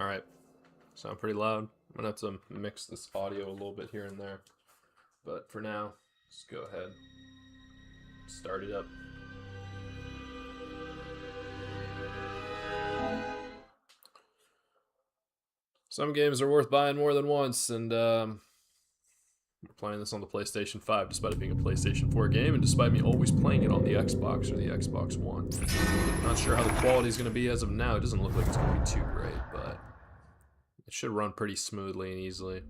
Alright, sound pretty loud. I'm gonna have to mix this audio a little bit here and there. But for now, let's go ahead. Start it up. Some games are worth buying more than once, and we're playing this on the PlayStation 5, despite it being a PlayStation 4 game, and despite me always playing it on the Xbox or the Xbox One. Not sure how the quality is going to be as of now. It doesn't look like it's going to be too great, but it should run pretty smoothly and easily.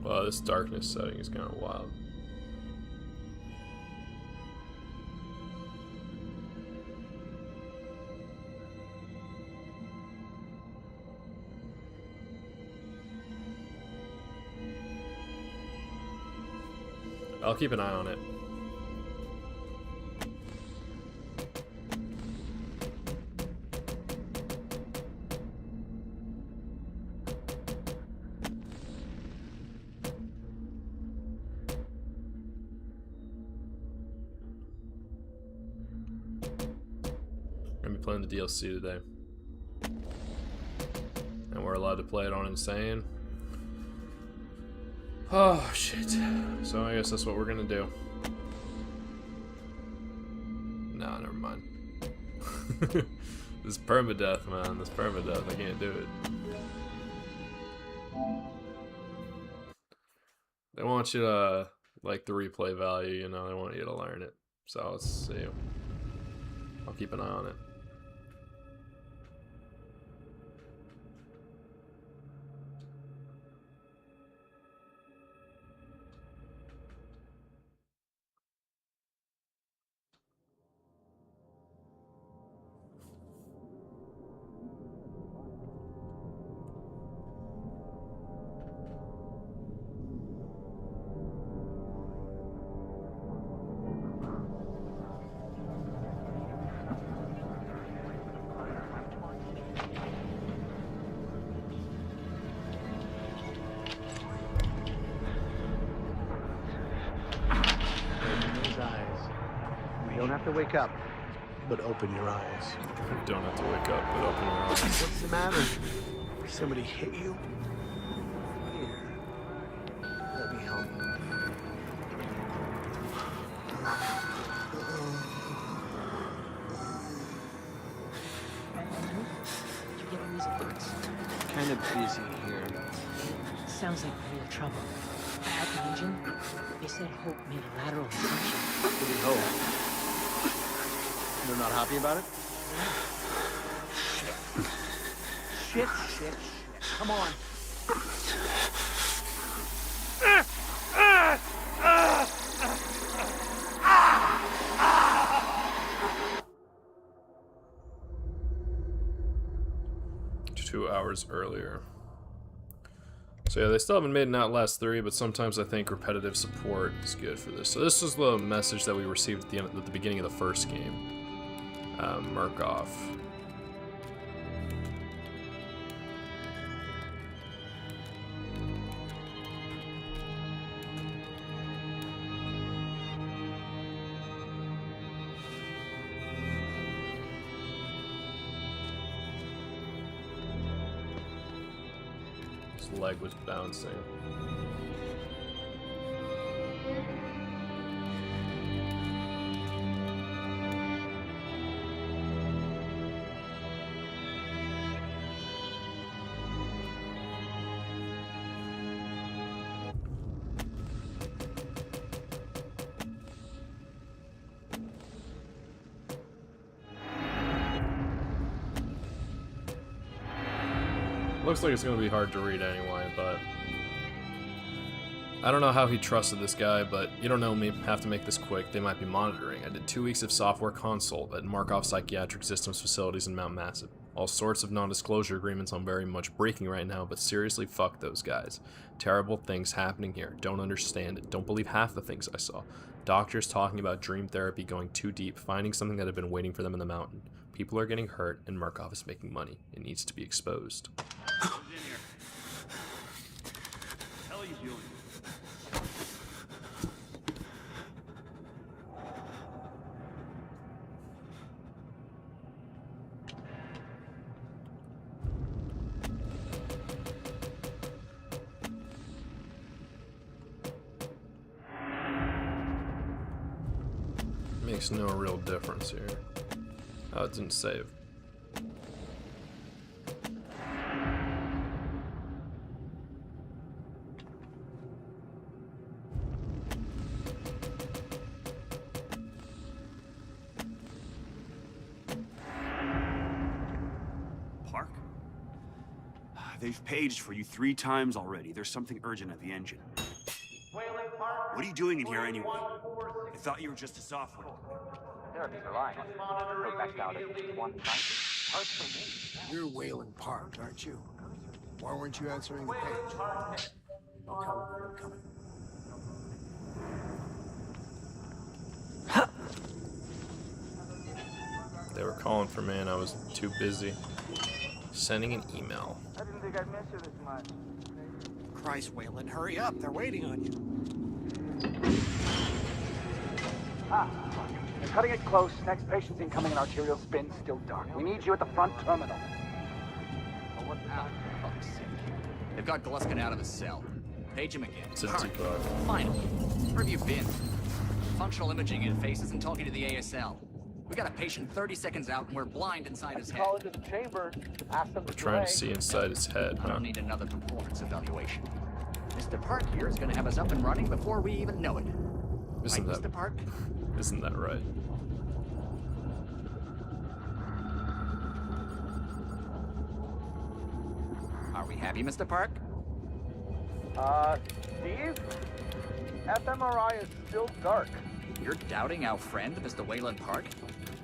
Wow, this darkness setting is kind of wild. I'll keep an eye on it. I'm gonna be playing the DLC today. And we're allowed to play it on Insane. Oh, shit. So I guess that's what we're gonna do. Nah, never mind. This is permadeath, man. This permadeath. I can't do it. They want you to, like, the replay value, you know, they want you to learn it. So let's see. I'll keep an eye on it. You don't have to wake up, but open your eyes. You don't have to wake up, but open your eyes. What's the matter? Somebody hit you? Here, let me help you. Did you get all these alerts? Kind of busy here. Sounds like real trouble. At the engine, they said Hope made a lateral assumption. What do you hope? They're not happy about it? Shit. Come on. 2 hours earlier. So yeah, they still haven't made an Outlast 3, but sometimes I think repetitive support is good for this. So this was the message that we received at the beginning of the first game. Murkoff. His leg was bouncing. Looks like it's going to be hard to read anyway, but I don't know how he trusted this guy, but you don't know me. Have to make this quick. They might be monitoring. I did 2 weeks of software consult at Markov Psychiatric Systems facilities in Mount Massive. All sorts of non-disclosure agreements I'm very much breaking right now, but seriously, fuck those guys. Terrible things happening here. Don't understand it. Don't believe half the things I saw. Doctors talking about dream therapy going too deep, finding something that had been waiting for them in the mountain. People are getting hurt, and Markov is making money. It needs to be exposed. Who's in here? What the hell are you doing? Makes no real difference here. Oh, it didn't save. Park? They've paged for you 3 times already. There's something urgent at the engine. What are you doing in here anyway? I thought you were just a software. Therapies are lying. Go back down at 1 Parts for me. You're Wayland Park, aren't you? Why weren't you answering the page? Don't tell them you're coming. They were calling for me and I was too busy sending an email. I didn't think I'd miss you this much. Christ, Wayland, hurry up. They're waiting on you. They're cutting it close. Next patient's incoming and arterial spin still dark. We need you at the front terminal. Oh, for fuck's sake. They've got Gluskin out of his cell. Page him again. It's a Hurry. T-Car. Finally. Where have you been? Functional imaging interface isn't talking to the ASL. We got a patient 30 seconds out and we're blind inside his head. Call into the chamber. Ask them We're trying to see inside his head, I huh? don't need another performance evaluation. Mr. Park here is going to have us up and running before we even know it. Isn't Right, that Mr. Park? Isn't that right? Are we happy, Mr. Park? Steve? fMRI is still dark. You're doubting our friend, Mr. Wayland Park?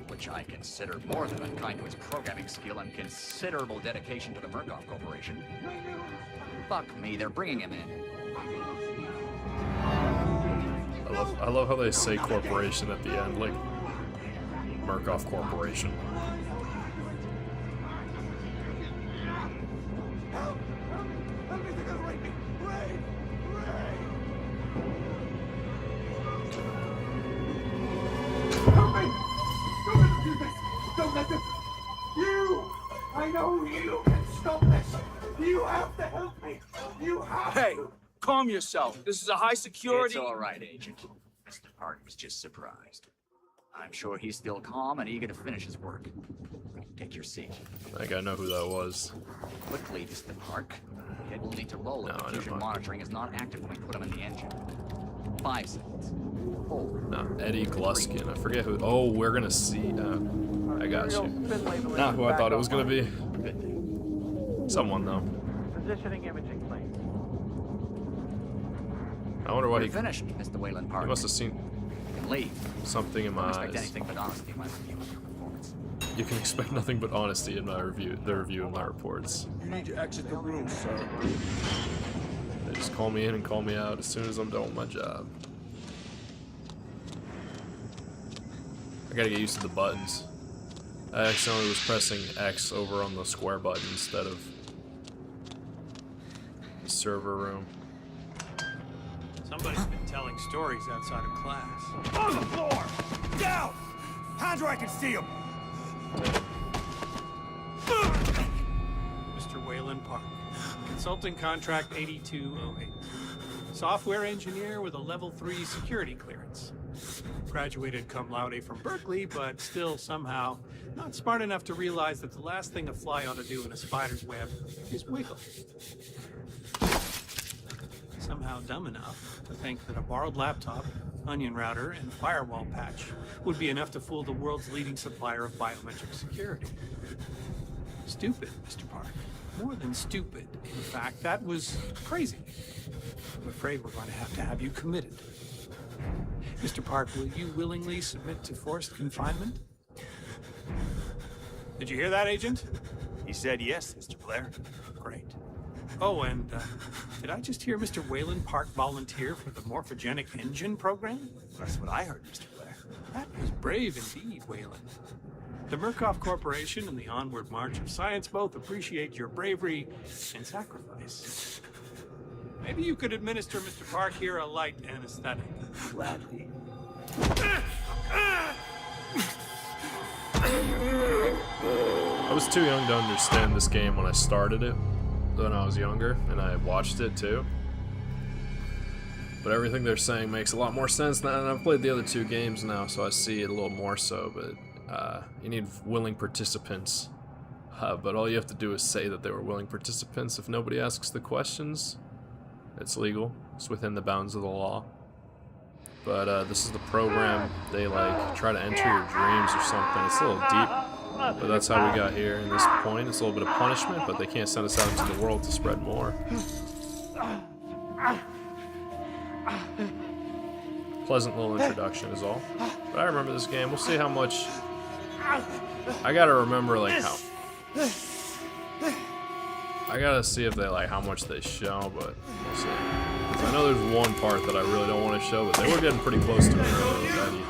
Which I consider more than unkind to his programming skill and considerable dedication to the Murkoff Corporation. Fuck me, they're bringing him in. I love how they say corporation at the end, like Murkoff Corporation. Don't let them. You! I know you can stop this! You have to help me! You have Hey, to! calm yourself. This is a high security. It's all right, Agent. Mr. Park was just surprised. I'm sure he's still calm and eager to finish his work. Take your seat. I think I know who that was. Quickly, Mr. Park. Head will need to roll if No, the never fusion mind. monitoring is not active when we put him in the engine. 5 seconds. 4. No, Eddie Gluskin. I forget who. Oh, we're gonna see. I got you. Not who I thought it was gonna be. Good thing. Someone though. Positioning imaging, please. I wonder why We're he finished, Mr. Wayland Park. must have seen You can leave. something in my Don't expect eyes. anything but honesty in my review of your performance. You can expect nothing but honesty in my review. The review of my reports. You need to exit the room, sir. They just call me in and call me out as soon as I'm done with my job. I gotta get used to the buttons. I accidentally was pressing X over on the square button instead of the server room. Somebody's been telling stories outside of class. On the floor! Down! Hands where I can see him! Mr. Wayland Park. Consulting contract 8208. Software engineer with a level 3 security clearance. Graduated cum laude from Berkeley, but still somehow not smart enough to realize that the last thing a fly ought to do in a spider's web is wiggle. Somehow dumb enough to think that a borrowed laptop, onion router, and firewall patch would be enough to fool the world's leading supplier of biometric security. Stupid, Mr. Park. more than stupid. In fact, that was crazy. I'm afraid we're going to have you committed. Mr. Park, will you willingly submit to forced confinement? Did you hear that, Agent? He said yes, Mr. Blair. Great. Oh, and did I just hear Mr. Wayland Park volunteer for the morphogenic engine program? That's what I heard, Mr. Blair. That was brave indeed, Wayland. The Murkoff Corporation and the Onward March of Science both appreciate your bravery and sacrifice. Maybe you could administer Mr. Park here a light anesthetic. Gladly. I was too young to understand this game when I started it, when I was younger, and I watched it too. But everything they're saying makes a lot more sense now, and I've played the other two games now, so I see it a little more so, but you need willing participants. But all you have to do is say that they were willing participants. If nobody asks the questions, it's legal. It's within the bounds of the law. But this is the program. They like try to enter your dreams or something. It's a little deep, but that's how we got here in this point. It's a little bit of punishment, but they can't send us out into the world to spread more. Pleasant little introduction is all. But I remember this game. We'll see how much. I gotta remember like how. I gotta see if they like how much they show, but we'll see. 'Cause I know there's one part that I really don't want to show, but they were getting pretty close to it earlier with Eddie.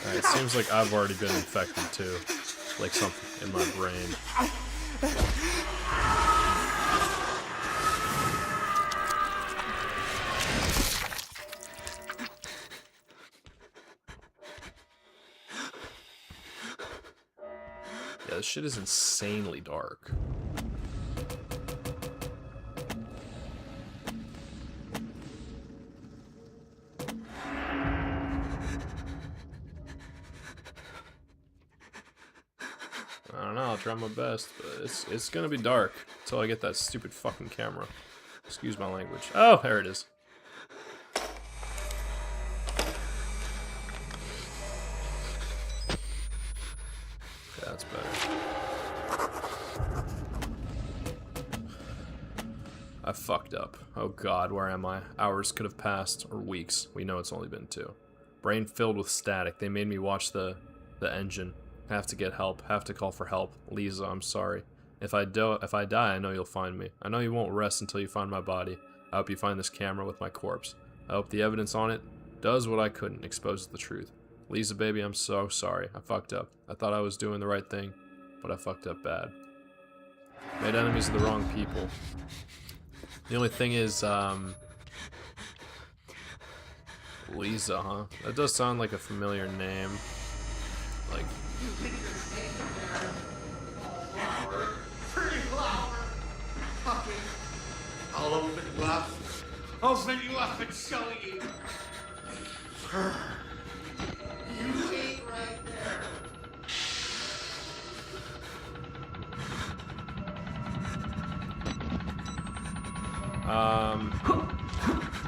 Alright, it seems like I've already been infected too. Like something in my brain. Yeah, this shit is insanely dark. I don't know, I'll try my best, but it's gonna be dark until I get that stupid fucking camera. Excuse my language. Oh, there it is. Okay, that's better. I fucked up. Oh god, where am I? Hours could have passed, or weeks. We know it's only been 2. Brain filled with static. They made me watch the engine. Have to get help. Have to call for help. Lisa, I'm sorry. If I die, I know you'll find me. I know you won't rest until you find my body. I hope you find this camera with my corpse. I hope the evidence on it does what I couldn't, exposes the truth. Lisa, baby, I'm so sorry. I fucked up. I thought I was doing the right thing, but I fucked up bad. Made enemies of the wrong people. The only thing is, Lisa, huh? That does sound like a familiar name. Like... Pretty flower. Fucking. I'll open you up. Open you up and show you. You ain't right there.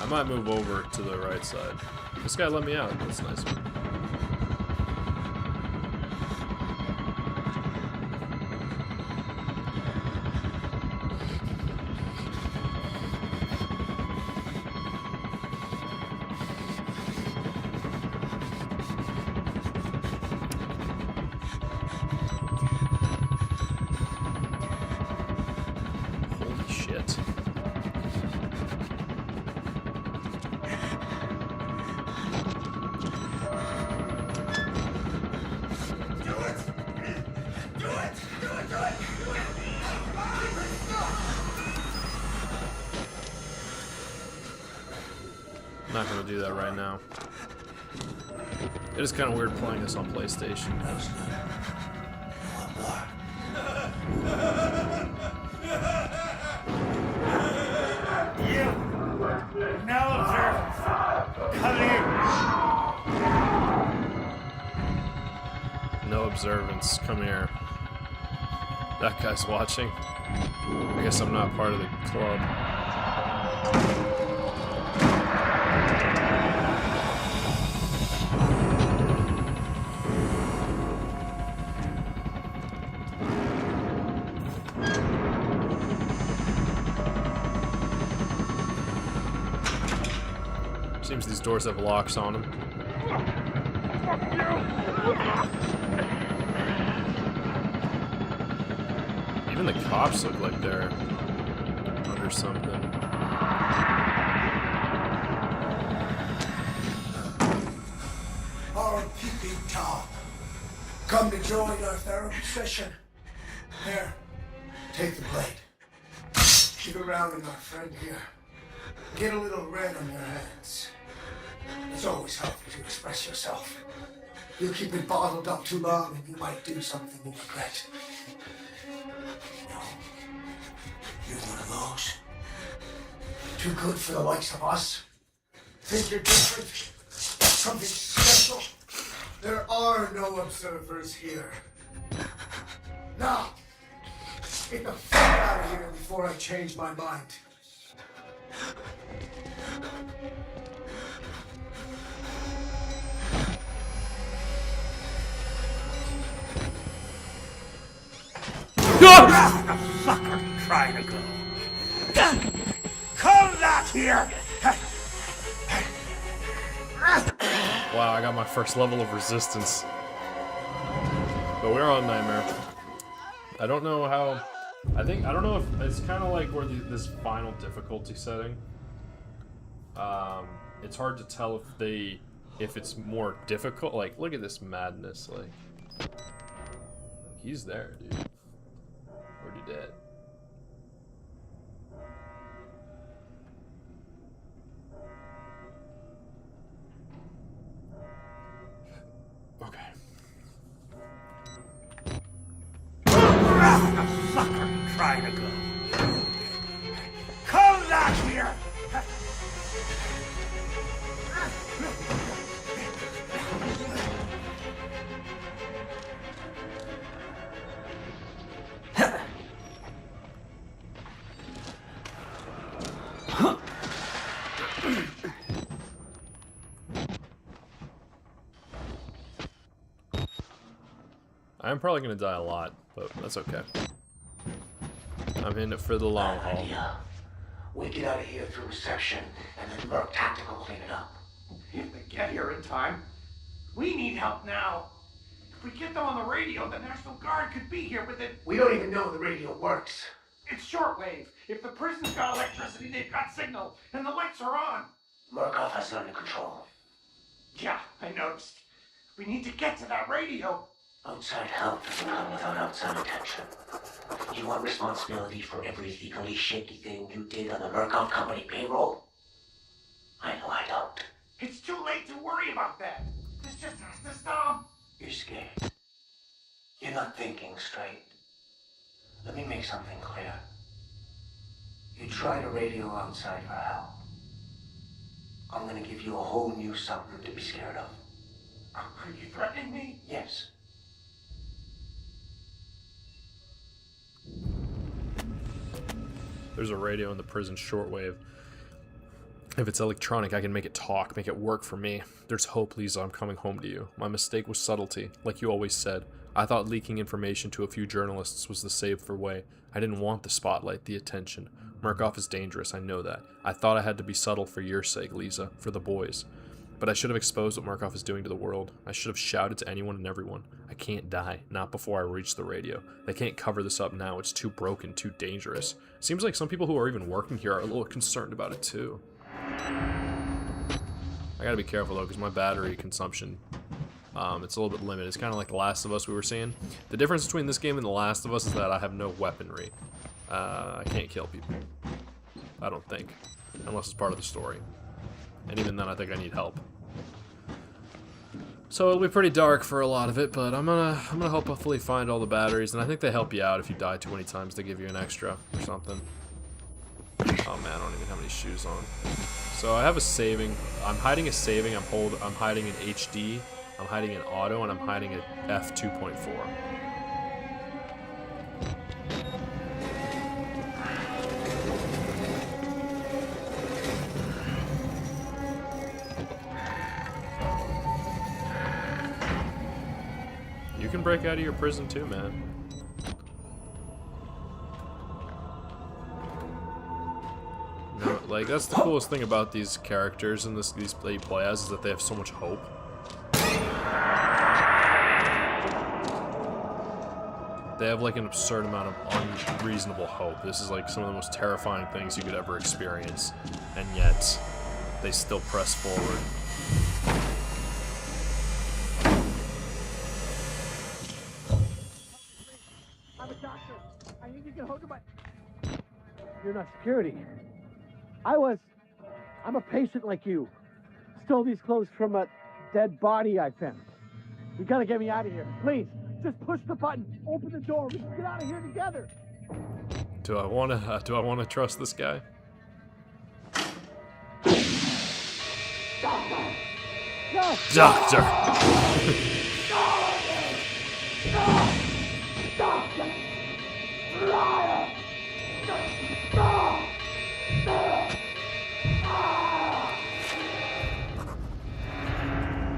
I might move over to the right side. This guy let me out. That's nice. Holy shit. I'm not gonna do that right now. It is kind of weird playing this on PlayStation. Now observe. Come here. No observance. Come here. That guy's watching. I guess I'm not part of the club. Seems these doors have locks on them. Even the cops look like they're under something. Our peeping Tom. Come to join our therapy session. Here, take the blade. Keep it rounding our friend here. Get a little red on your hands. It's always helpful to express yourself. You keep it bottled up too long and you might do something you regret. No. You're one of those. Too good for the likes of us. Think you're different? Something special? There are no observers here. Now, get the fuck out of here before I change my mind. Fucker trying to go. Come back here! Wow, I got my first level of resistance. But we're on Nightmare. I don't know how... I don't know if it's kind of like where this final difficulty setting. It's hard to tell if it's more difficult. Like, look at this madness. Like, he's there, dude. Already dead. Okay. Fucker trying to go. Come back here! I'm probably gonna die a lot, but that's okay. I'm in it for the long haul. We get out of here through reception, and then Merc Tactical clean it up. If they get here in time, we need help now. If we get them on the radio, the National Guard could be here within... We don't even know the radio works. It's shortwave. If the prison's got electricity, they've got signal, and the lights are on. Murkoff has it under control. Yeah, I noticed. We need to get to that radio. Outside help doesn't come without outside attention. You want responsibility for every legally shaky thing you did on the Murkoff Company payroll? I know I don't. It's too late to worry about that. This just has to stop. You're scared. You're not thinking straight. Let me make something clear. You try to radio outside for help. I'm gonna give you a whole new something to be scared of. Are you threatening me? Yes. There's a radio in the prison shortwave. If it's electronic, I can make it talk, make it work for me. There's hope, Lisa. I'm coming home to you. My mistake was subtlety, like you always said. I thought leaking information to a few journalists was the safer way. I didn't want the spotlight, the attention. Murkoff is dangerous, I know that. I thought I had to be subtle for your sake, Lisa, for the boys. But I should have exposed what Murkoff is doing to the world. I should have shouted to anyone and everyone. I can't die, not before I reach the radio. They can't cover this up now, it's too broken, too dangerous. Seems like some people who are even working here are a little concerned about it too. I gotta be careful though, because my battery consumption, it's a little bit limited. It's kind of like The Last of Us we were seeing. The difference between this game and The Last of Us is that I have no weaponry. I can't kill people. I don't think. Unless it's part of the story. And even then, I think I need help. So it'll be pretty dark for a lot of it, but I'm gonna hopefully find all the batteries, and I think they help you out if you die too many times. They give you an extra or something. Oh man, I don't even have any shoes on. So I have a saving. I'm hiding a saving. I'm hiding an HD. I'm hiding an auto, and I'm hiding an f2.4. can break out of your prison too, man. No, like, that's the coolest thing about these characters and these that you play as, is that they have so much hope. They have like an absurd amount of unreasonable hope. This is like some of the most terrifying things you could ever experience, and yet they still press forward. I'm a doctor. I need to get hold of my... You're not security. I'm a patient like you. Stole these clothes from a dead body I found. You gotta get me out of here. Please, just push the button. Open the door. We can get out of here together. Do I wanna trust this guy? No! Doctor! Doctor! Liar!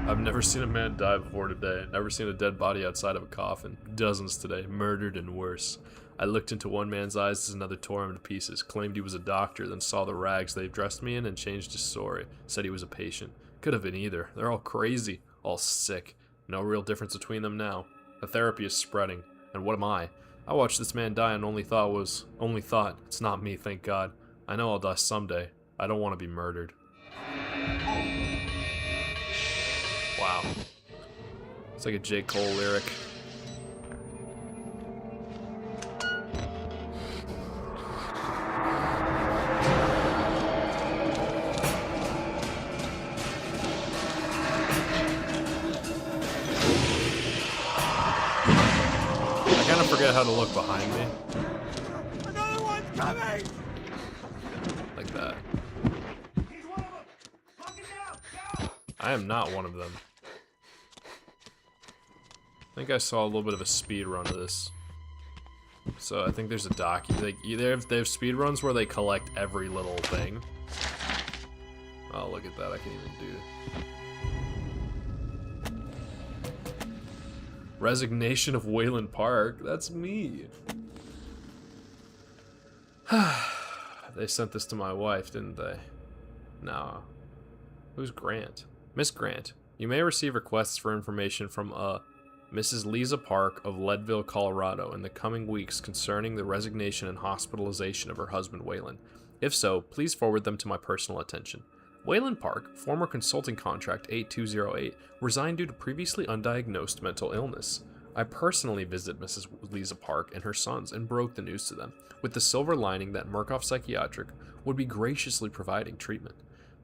I've never seen a man die before today. Never seen a dead body outside of a coffin. Dozens today, murdered and worse. I looked into one man's eyes as another tore him to pieces, claimed he was a doctor, then saw the rags they've dressed me in and changed his story. Said he was a patient. Could have been either. They're all crazy. All sick. No real difference between them now. The therapy is spreading. And what am I? I watched this man die and only thought, it's not me, thank God. I know I'll die someday. I don't want to be murdered. Wow. It's like a J. Cole lyric. I kind of forget how to look behind me. Another one's coming! Like that. He's one of them! Lock it down! Go! I am not one of them. I think I saw a little bit of a speed run of this. So I think there's a they have speed runs where they collect every little thing. Oh, look at that! I can even do Resignation of Wayland Park. That's me. They sent this to my wife, didn't they? No. Who's Grant? Miss Grant, you may receive requests for information from Mrs. Lisa Park of Leadville, Colorado in the coming weeks concerning the resignation and hospitalization of her husband, Wayland. If so, please forward them to my personal attention. Wayland Park, former consulting contract 8208, resigned due to previously undiagnosed mental illness. I personally visited Mrs. Lisa Park and her sons and broke the news to them, with the silver lining that Murkoff Psychiatric would be graciously providing treatment.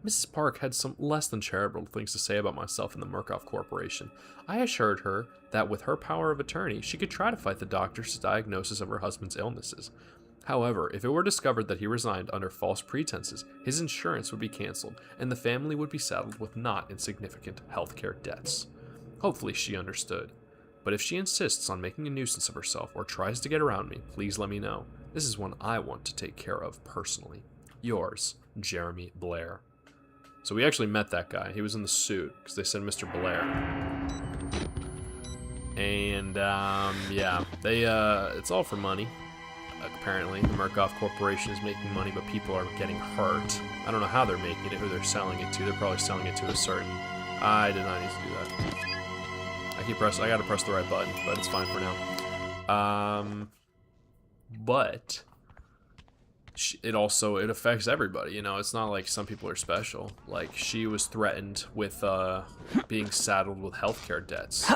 Mrs. Park had some less than charitable things to say about myself and the Murkoff Corporation. I assured her that with her power of attorney, she could try to fight the doctor's diagnosis of her husband's illnesses. However, if it were discovered that he resigned under false pretenses, his insurance would be canceled, and the family would be saddled with not insignificant healthcare debts. Hopefully she understood. But if she insists on making a nuisance of herself or tries to get around me, please let me know. This is one I want to take care of personally. Yours, Jeremy Blair. So we actually met that guy. He was in the suit, because they said Mr. Blair. And, yeah, it's all for money. Apparently, the Murkoff Corporation is making money, but people are getting hurt. I don't know how they're making it, who they're selling it to. They're probably selling it to a certain... I did not need to do that. I gotta press the right button, but it's fine for now. But... it affects everybody, you know. It's not like some people are special. Like, she was threatened with being saddled with healthcare debts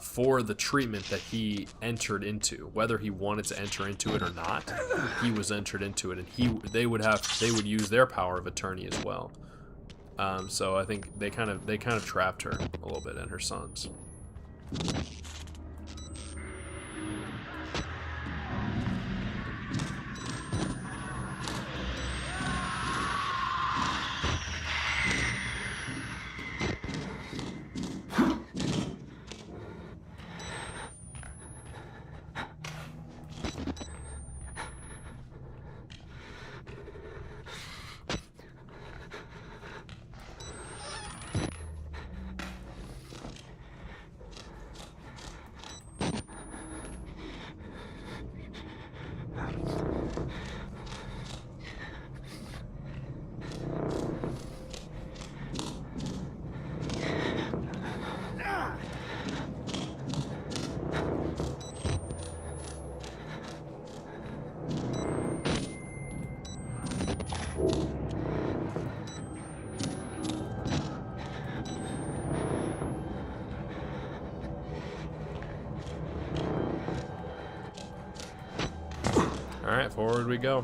for the treatment that he entered into. Whether he wanted to enter into it or not, he was entered into it, and they would use their power of attorney as well. So I think they kind of trapped her a little bit, and her sons. Alright, forward we go.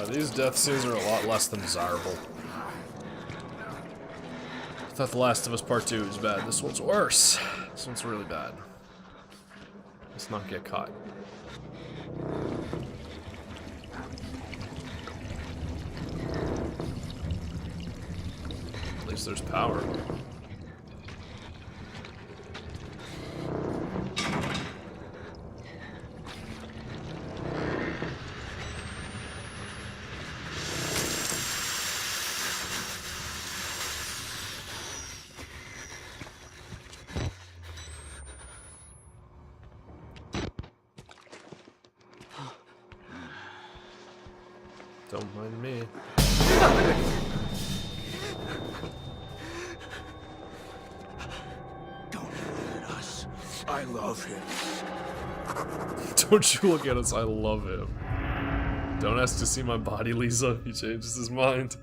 These death scenes are a lot less than desirable. I thought The Last of Us Part 2 was bad. This one's worse. This one's really bad. Let's not get caught. At least there's power. Don't mind me. Don't look at us. I love him. Don't you look at us, I love him. Don't ask to see my body, Lisa. He changes his mind.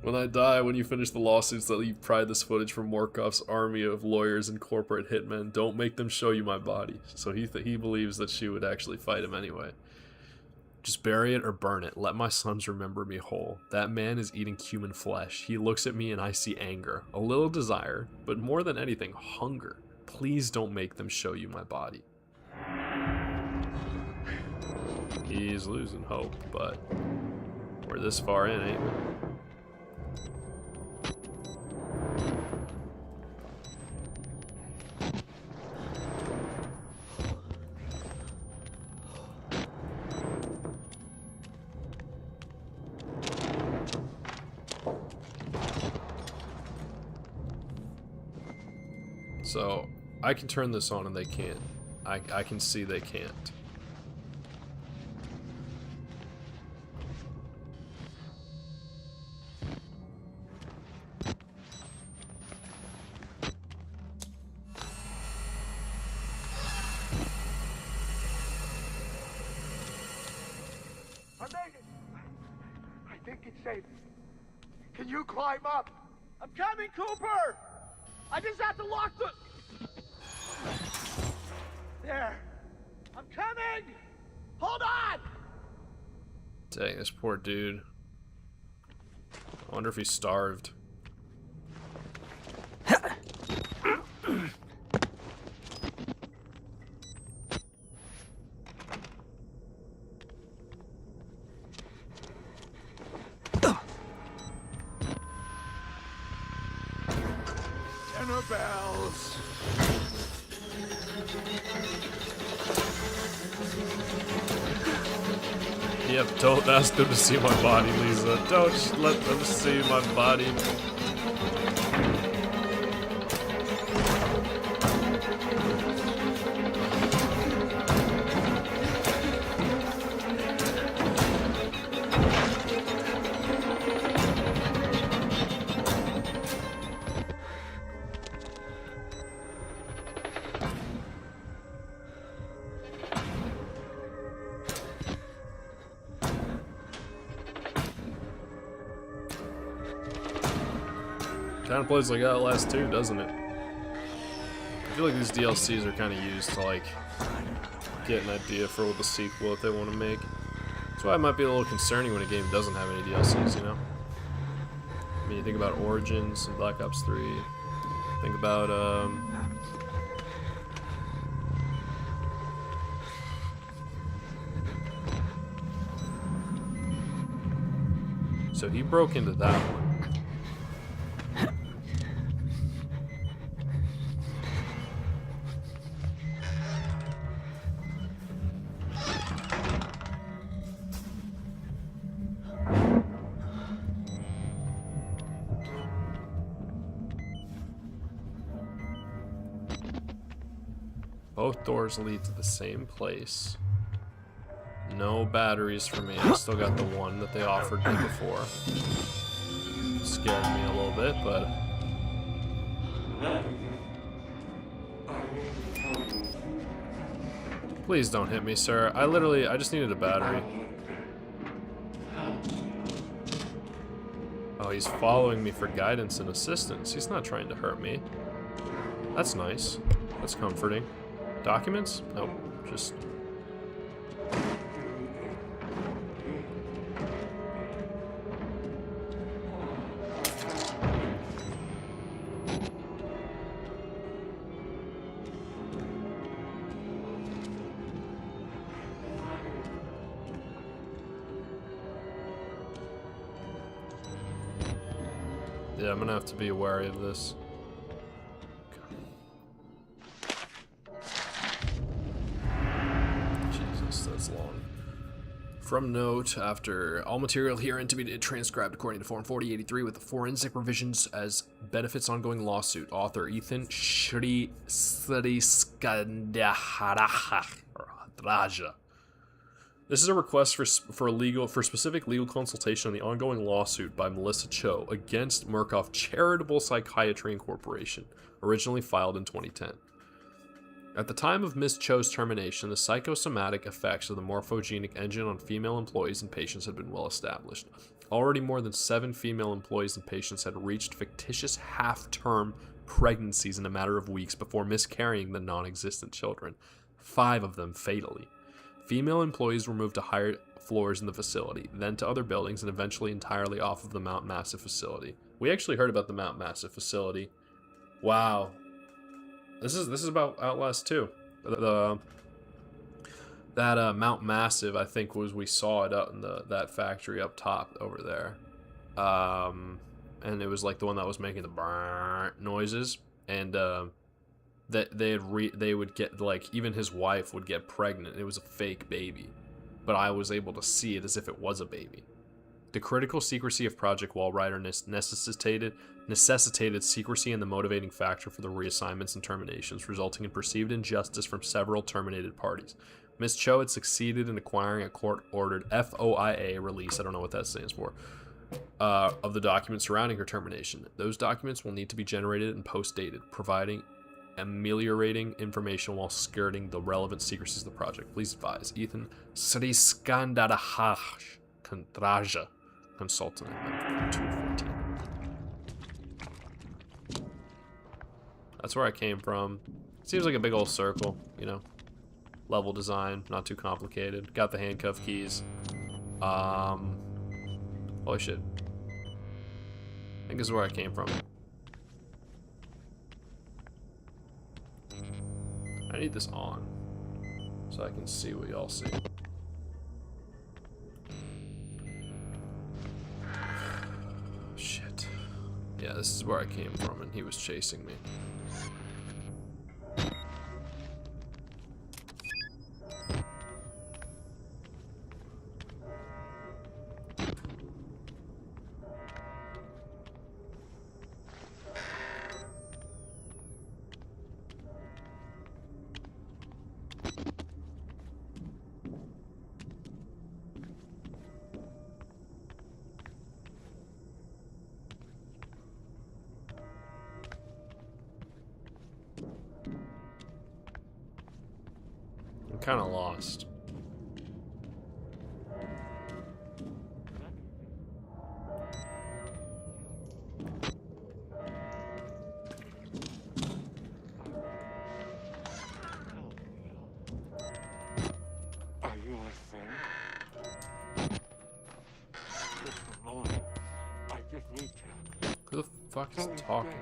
When I die, when you finish the lawsuits that leave pry this footage from Morkoff's army of lawyers and corporate hitmen, don't make them show you my body. So he believes that she would actually fight him anyway. Just bury it or burn it. Let my sons remember me whole. That man is eating human flesh. He looks at me and I see anger. A little desire, but more than anything, hunger. Please don't make them show you my body. He's losing hope, but we're this far in, ain't we? So, I can turn this on and they can't. I can see they can't. I made it! I think it's safe. Can you climb up? I'm coming, Cooper! I just have to lock the... There. I'm coming! Hold on! Dang, this poor dude. I wonder if he's starved. Dinner bells. Yep, don't ask them to see my body, Lisa. Don't let them see my body. Kind of plays like Outlast 2, doesn't it? I feel like these DLCs are kind of used to, like, get an idea for what the sequel that they want to make. That's why it might be a little concerning when a game doesn't have any DLCs, you know? I mean, you think about Origins and Black Ops 3. Think about, So he broke into that one. Both doors lead to the same place. No batteries for me. I still got the one that they offered me before. Scared me a little bit, but... Please don't hit me, sir. I just needed a battery. Oh, he's following me for guidance and assistance. He's not trying to hurt me. That's nice. That's comforting. Documents? Nope. Just... Yeah, I'm gonna have to be wary of this. Jesus, that's long. From note, after all material herein to be transcribed according to Form 4083 with the forensic revisions as benefits ongoing lawsuit. Author Ethan Shriskandaharaja. This is a request for specific legal consultation on the ongoing lawsuit by Melissa Cho against Murkoff Charitable Psychiatry Incorporation, originally filed in 2010. At the time of Ms. Cho's termination, the psychosomatic effects of the morphogenic engine on female employees and patients had been well established. Already more than 7 female employees and patients had reached fictitious half-term pregnancies in a matter of weeks before miscarrying the non-existent children, 5 of them fatally. Female employees were moved to higher floors in the facility, then to other buildings, and eventually entirely off of the Mount Massive facility. We actually heard about the Mount Massive facility. Wow. This is about Outlast 2. That Mount Massive, I think, we saw it out in that factory up top over there. And it was like the one that was making the brrrr noises, and that they would get, like, even his wife would get pregnant. It was a fake baby, but I was able to see it as if it was a baby. The critical secrecy of Project Walrider necessitated secrecy and the motivating factor for the reassignments and terminations, resulting in perceived injustice from several terminated parties. Ms. Cho had succeeded in acquiring a court-ordered FOIA release, I don't know what that stands for, of the documents surrounding her termination. Those documents will need to be generated and post-dated, providing ameliorating information while skirting the relevant secrecies of the project. Please advise. Ethan Sriskandarahaj Kondraja, consultant at 214. That's where I came from. Seems like a big old circle, you know. Level design, not too complicated. Got the handcuff keys. Holy shit. I think this is where I came from. I need this on so I can see what y'all see. Shit. Yeah, this is where I came from and he was chasing me. Kind of lost. Are you a friend? Just a moment. I just need to. Who the fuck is talking?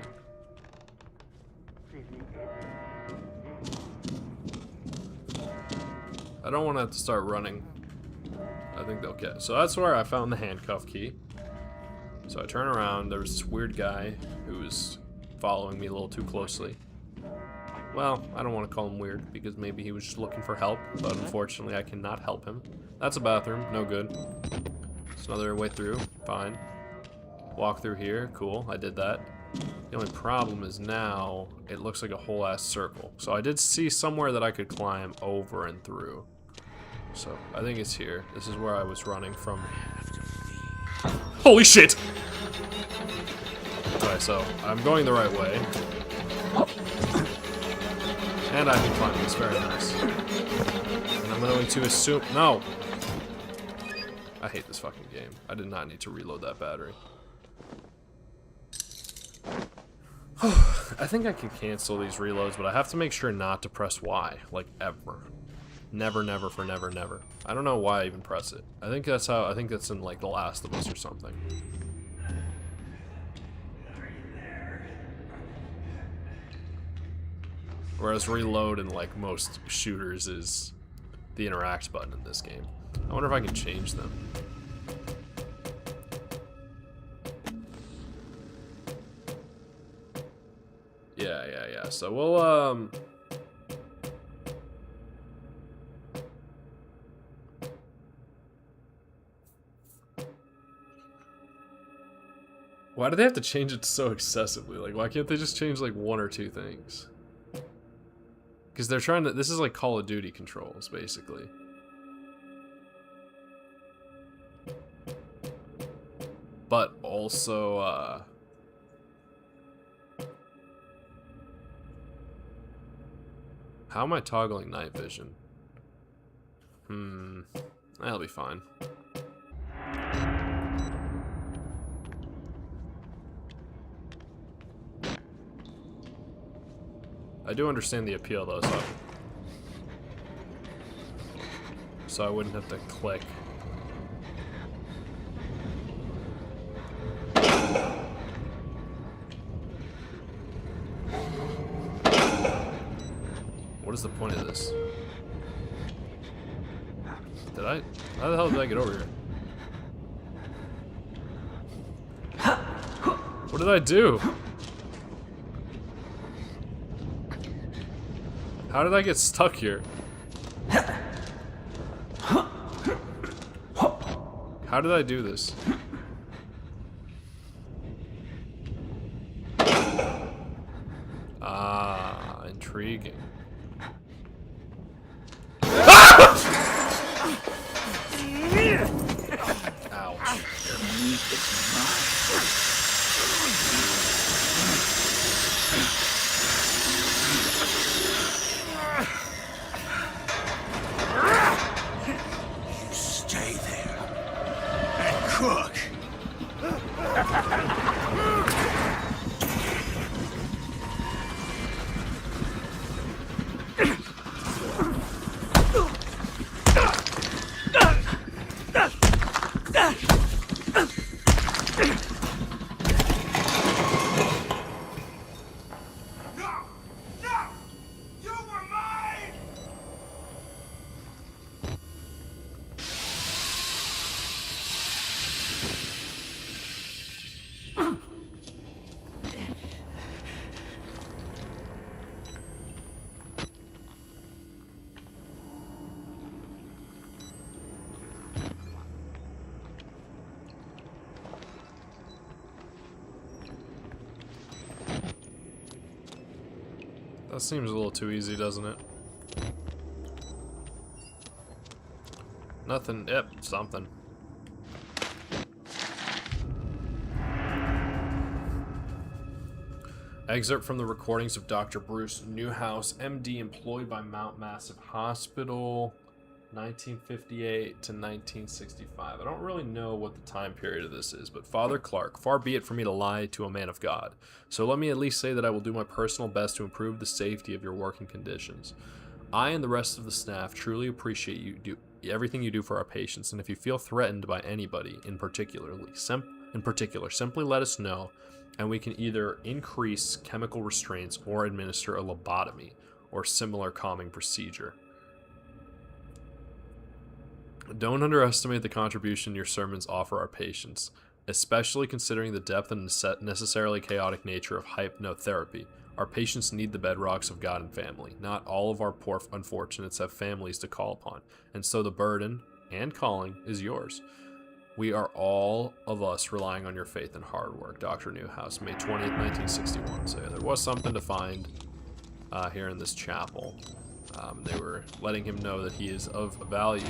I don't want to have to start running. I think they'll get. So that's where I found the handcuff key. So I turn around. There was this weird guy who was following me a little too closely. Well, I don't want to call him weird because maybe he was just looking for help, but unfortunately I cannot help him. That's a bathroom. No good. It's another way through. Fine. Walk through here. Cool. I did that. The only problem is now it looks like a whole ass circle. So I did see somewhere that I could climb over and through. So I think it's here. This is where I was running from. Holy shit! Okay, so I'm going the right way. And I can climb this. Very nice. And I'm going to assume... No! I hate this fucking game. I did not need to reload that battery. I think I can cancel these reloads, but I have to make sure not to press Y, like ever. Never, never for never, never. I don't know why I even press it. I think that's in like The Last of Us or something. Whereas reload in like most shooters is the interact button in this game. I wonder if I can change them. Yeah. So we'll why do they have to change it so excessively? Like, why can't they just change like one or two things? Because they're trying to, this is like Call of Duty controls, basically. But also, how am I toggling night vision? That'll be fine. I do understand the appeal though, so I wouldn't have to click. What is the point of this? How the hell did I get over here? What did I do? How did I get stuck here? How did I do this? Ah, intriguing. Ouch. Stay there and cook. That seems a little too easy, doesn't it? Nothing. Yep, something. Excerpt from the recordings of Dr. Bruce Newhouse, MD, employed by Mount Massive Hospital, 1958 to 1965. I don't really know what the time period of this is, but Father Clark, far be it for me to lie to a man of God. So let me at least say that I will do my personal best to improve the safety of your working conditions. I and the rest of the staff truly appreciate everything you do for our patients, and if you feel threatened by anybody in particular, simply let us know, and we can either increase chemical restraints or administer a lobotomy or similar calming procedure. Don't underestimate the contribution your sermons offer our patients, especially considering the depth and necessarily chaotic nature of hypnotherapy. Our patients need the bedrocks of God and family. Not all of our poor unfortunates have families to call upon, and so the burden and calling is yours. We are all of us relying on your faith and hard work. Dr. Newhouse, May 20th, 1961. So yeah, there was something to find here in this chapel. They were letting him know that he is of value,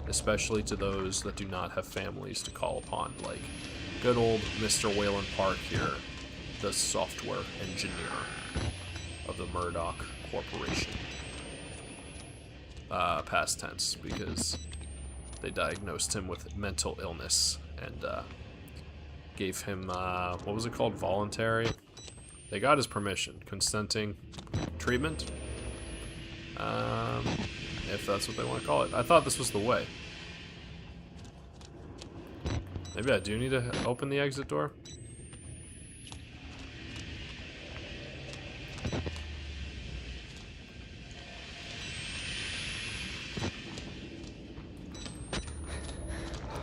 especially to those that do not have families to call upon, like good old Mr. Wayland Park here, the software engineer of the Murdoch Corporation. Past tense, because they diagnosed him with mental illness and gave him, what was it called, voluntary? They got his permission. Consenting treatment? If that's what they want to call it. I thought this was the way. Maybe I do need to open the exit door?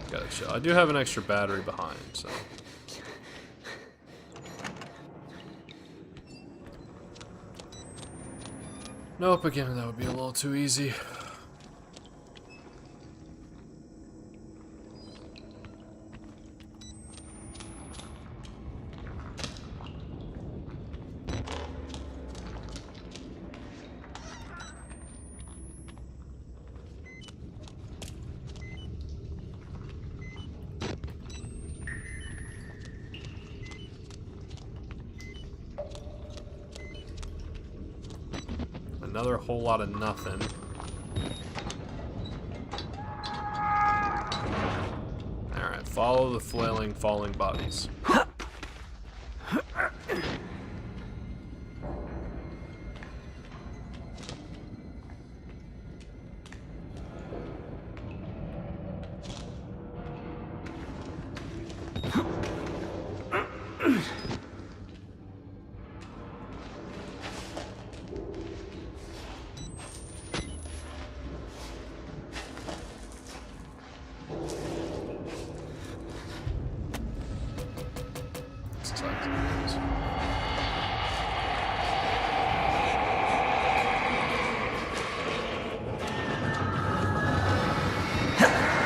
Gotta chill. I do have an extra battery behind, so... Nope, again, that would be a little too easy. Another whole lot of nothing. Alright, follow the flailing, falling bodies.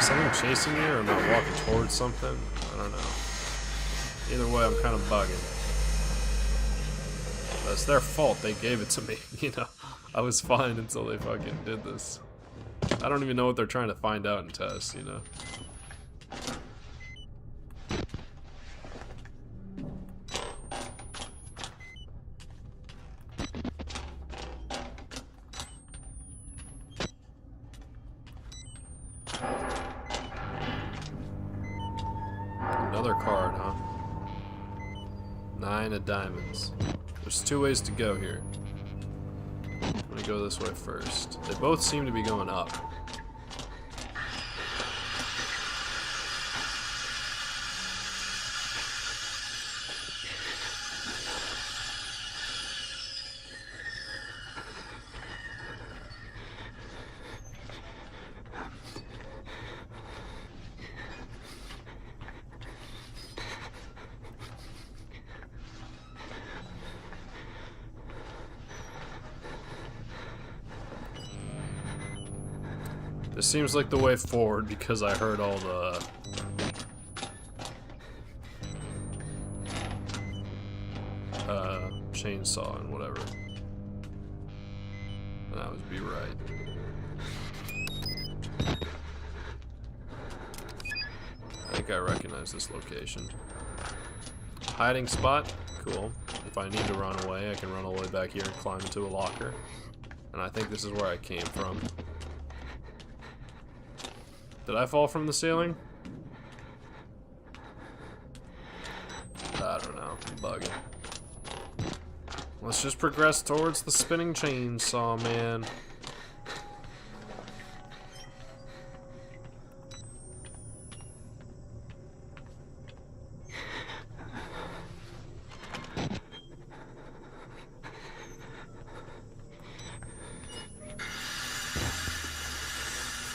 Something chasing me, or am I walking towards something? I don't know. Either way, I'm kind of bugging. But it's their fault. They gave it to me. You know, I was fine until they fucking did this. I don't even know what they're trying to find out and test, you know? Another card, huh? 9 of diamonds. There's 2 ways to go here. I'm gonna go this way first. They both seem to be going up. This seems like the way forward because I heard all the chainsaw and whatever. And I would be right. I think I recognize this location. Hiding spot? Cool. If I need to run away, I can run all the way back here and climb into a locker. And I think this is where I came from. Did I fall from the ceiling? I don't know. I'm bugging. Let's just progress towards the spinning chainsaw, man.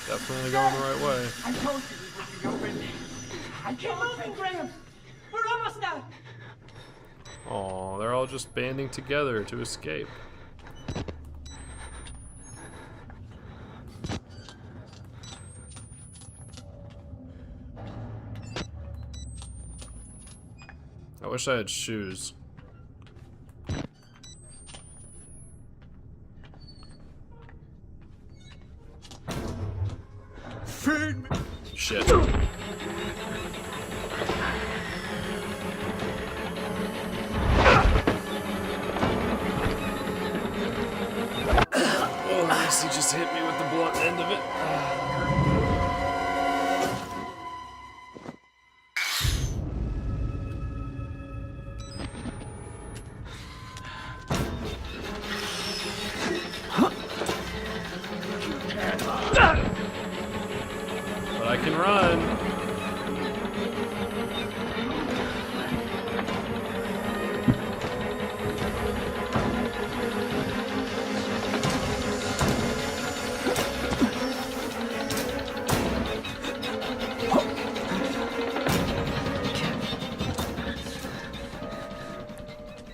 Definitely going the right way. I told you we would be open. I Keep moving, Graham! We're almost there! Aw, they're all just banding together to escape. I wish I had shoes. Feed me. Shit. Oh, at least he just hit me with the blunt end of it.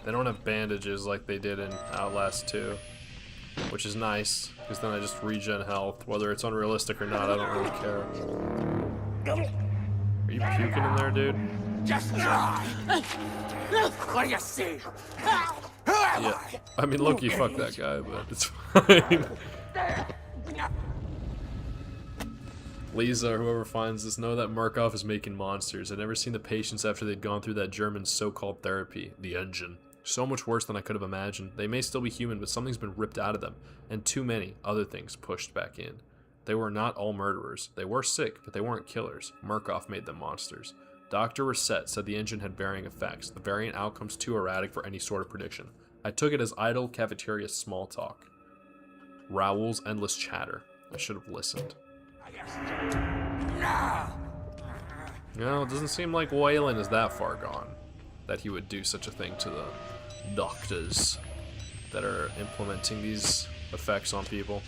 They don't have bandages like they did in Outlast 2, which is nice, because then I just regen health. Whether it's unrealistic or not, I don't really care. Are you puking in there, dude? Just try. What do you see? Yeah. I mean, Loki, fuck that guy, but it's fine. Lisa, or whoever finds this, know that Murkoff is making monsters. I'd never seen the patients after they'd gone through that German so-called therapy, the engine. So much worse than I could have imagined. They may still be human, but something's been ripped out of them, and too many other things pushed back in. They were not all murderers. They were sick, but they weren't killers. Murkoff made them monsters. Dr. Reset said the engine had varying effects, the variant outcomes too erratic for any sort of prediction. I took it as idle cafeteria small talk. Raoul's endless chatter. I should have listened. No, it doesn't seem like Wayland is that far gone that he would do such a thing to the doctors that are implementing these effects on people.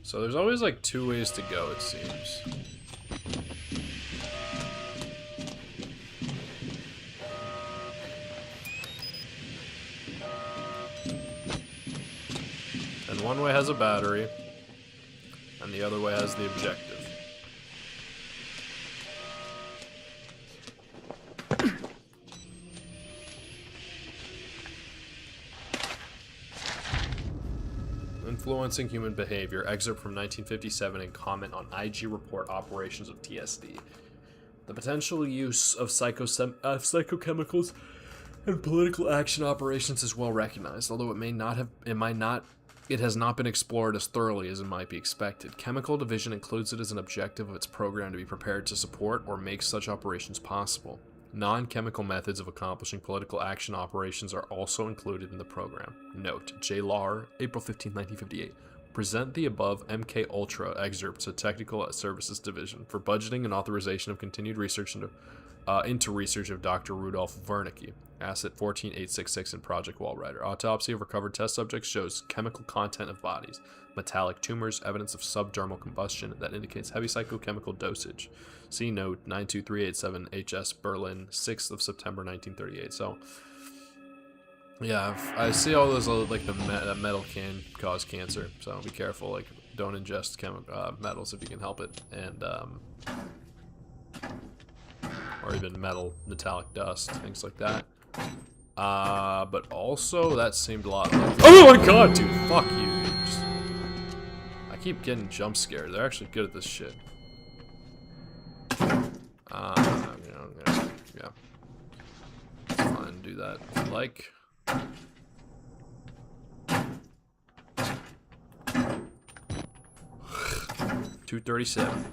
So there's always like two ways to go, it seems. And one way has a battery, and the other way has the objective. Influencing human behavior. Excerpt from 1957 and comment on IG report operations of TSD. The potential use of psychochemicals in political action operations is well recognized, although it has not been explored as thoroughly as it might be expected. Chemical Division includes it as an objective of its program to be prepared to support or make such operations possible. Non-chemical methods of accomplishing political action operations are also included in the program. Note, J. Lahr, April 15, 1958. Present the above MK Ultra excerpt to Technical Services Division for budgeting and authorization of continued research into research of Dr. Rudolf Wernicke. Asset 14866 in Project Wallrider. Autopsy of recovered test subjects shows chemical content of bodies. Metallic tumors, evidence of subdermal combustion that indicates heavy psychochemical dosage. See note 92387 HS Berlin, 6th of September 1938. So, yeah, I see all those, like, that metal can cause cancer, so be careful, like, don't ingest metals if you can help it, and, or even metallic dust, things like that. But also, that seemed a lot like, oh my god, dude, fuck you, dude. I keep getting jump scared. They're actually good at this shit. Yeah. It's fine, do that if you like. 237.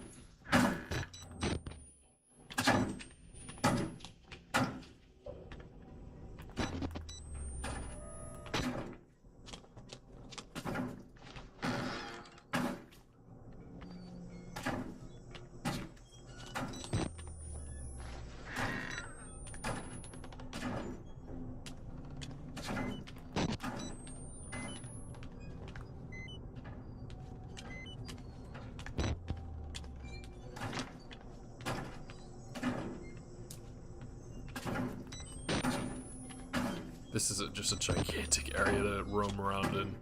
This is just a gigantic area to roam around in.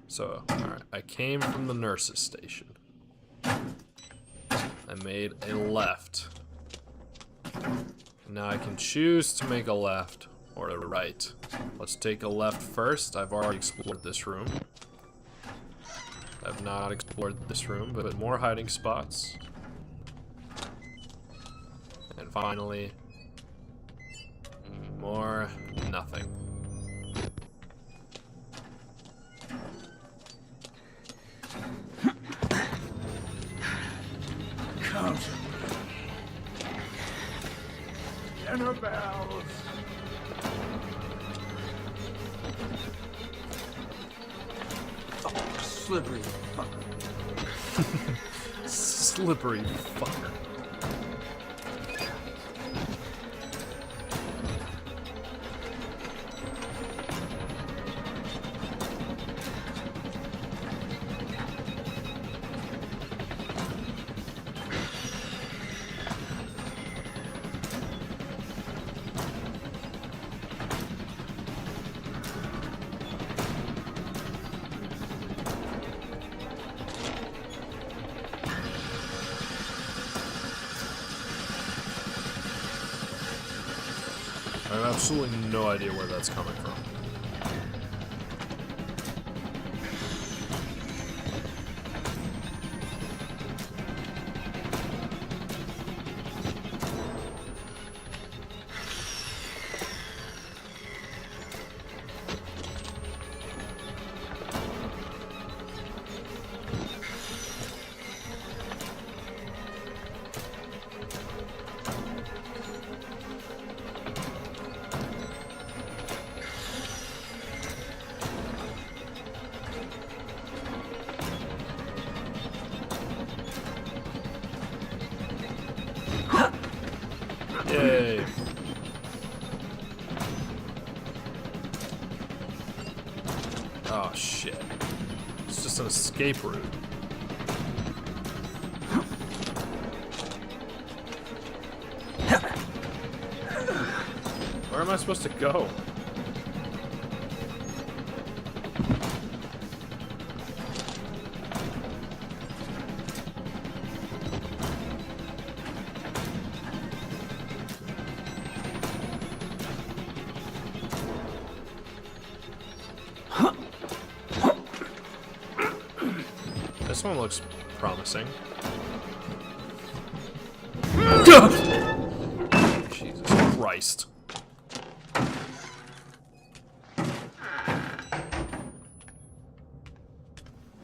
So, alright, I came from the nurse's station. I made a left. Now I can choose to make a left or a right. Let's take a left first. I've already explored this room. I've not explored this room, but more hiding spots. And finally, more nothing. Come. dinner bells. Oh, slippery fucker. Slippery fucker. I have absolutely no idea where that's coming from. Yay. Oh shit. It's just an escape route. Where am I supposed to go? This one looks promising. Jesus Christ.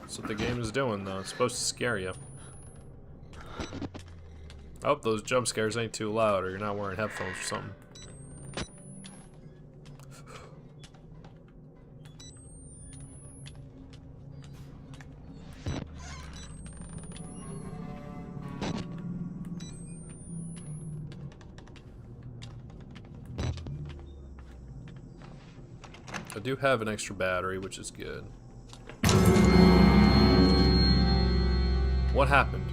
That's what the game is doing, though. It's supposed to scare you. I hope those jump scares ain't too loud or you're not wearing headphones or something. I do have an extra battery, which is good. What happened?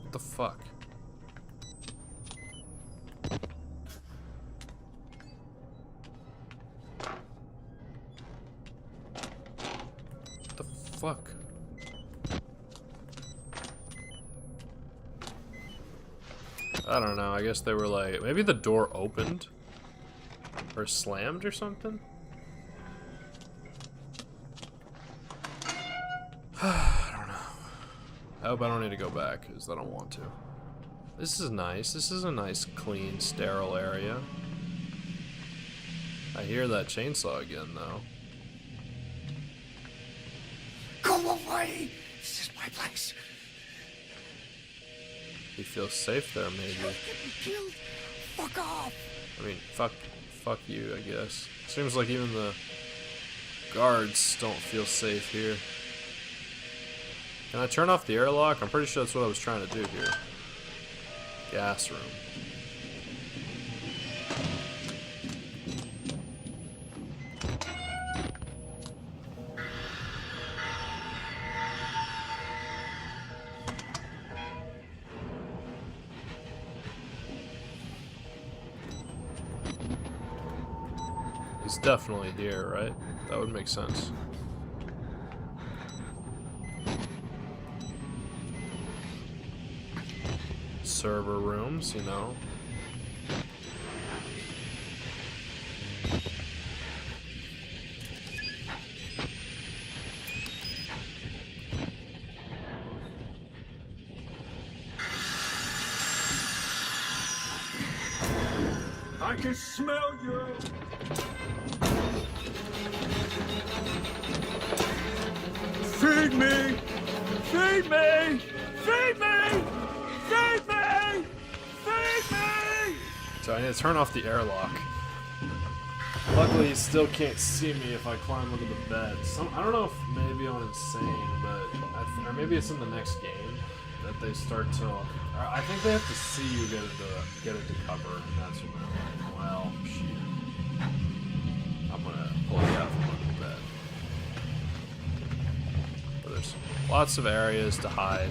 What the fuck? What the fuck? I don't know, I guess they were like, maybe the door opened? Or slammed or something? I don't know. I hope I don't need to go back, because I don't want to. This is nice. This is a nice, clean, sterile area. I hear that chainsaw again, though. Go away! This is my place. You feel safe there, maybe. Get me killed. Fuck off. I mean, fuck you, I guess. Seems like even the guards don't feel safe here. Can I turn off the airlock? I'm pretty sure that's what I was trying to do here. Gas room. He's definitely here, right? That would make sense. Server rooms, you know. I can smell you! Feed me! Feed me! Feed me! Feed me! Feed me! So I need to turn off the airlock. Luckily, he still can't see me if I climb under the bed. I don't know if maybe I'm insane, but or maybe it's in the next game that they start to. I think they have to see you get into cover, and that's when they're like, well, shit. I'm gonna pull you out from under the bed. But there's lots of areas to hide.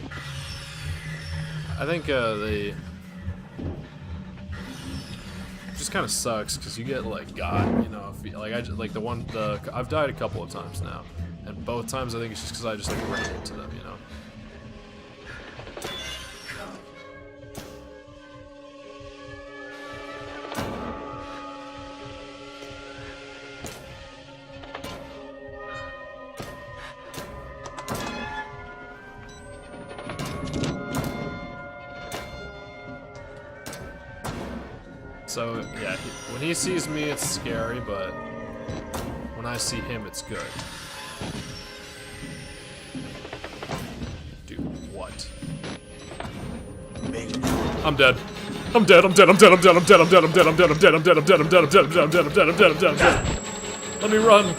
I think the just kind of sucks because you get like got, you know, if you, like I've died a couple of times now, and both times I think it's just because I just like ran into them, you know. So, yeah, when he sees me, it's scary, but when I see him, it's good. Dude, what? I'm dead. I'm dead, I'm dead, I'm dead, I'm dead, I'm dead, I'm dead, I'm dead, I'm dead, I'm dead, I'm dead, I'm dead, I'm dead, I'm dead, I'm dead, I'm dead, I'm dead, I'm dead, I'm dead, I'm dead. Let me run.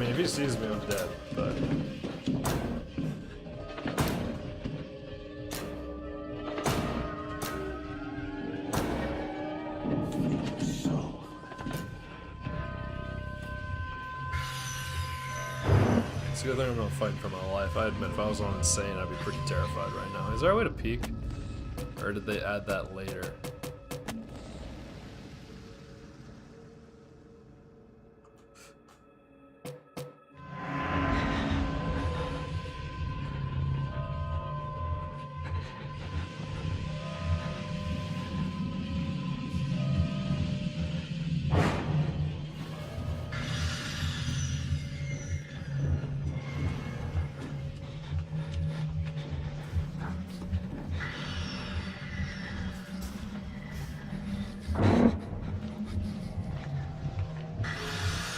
If he sees me, I'm dead, but... It's a good thing I'm not fighting for my life. I admit, if I was on insane, I'd be pretty terrified right now. Is there a way to peek? Or did they add that later?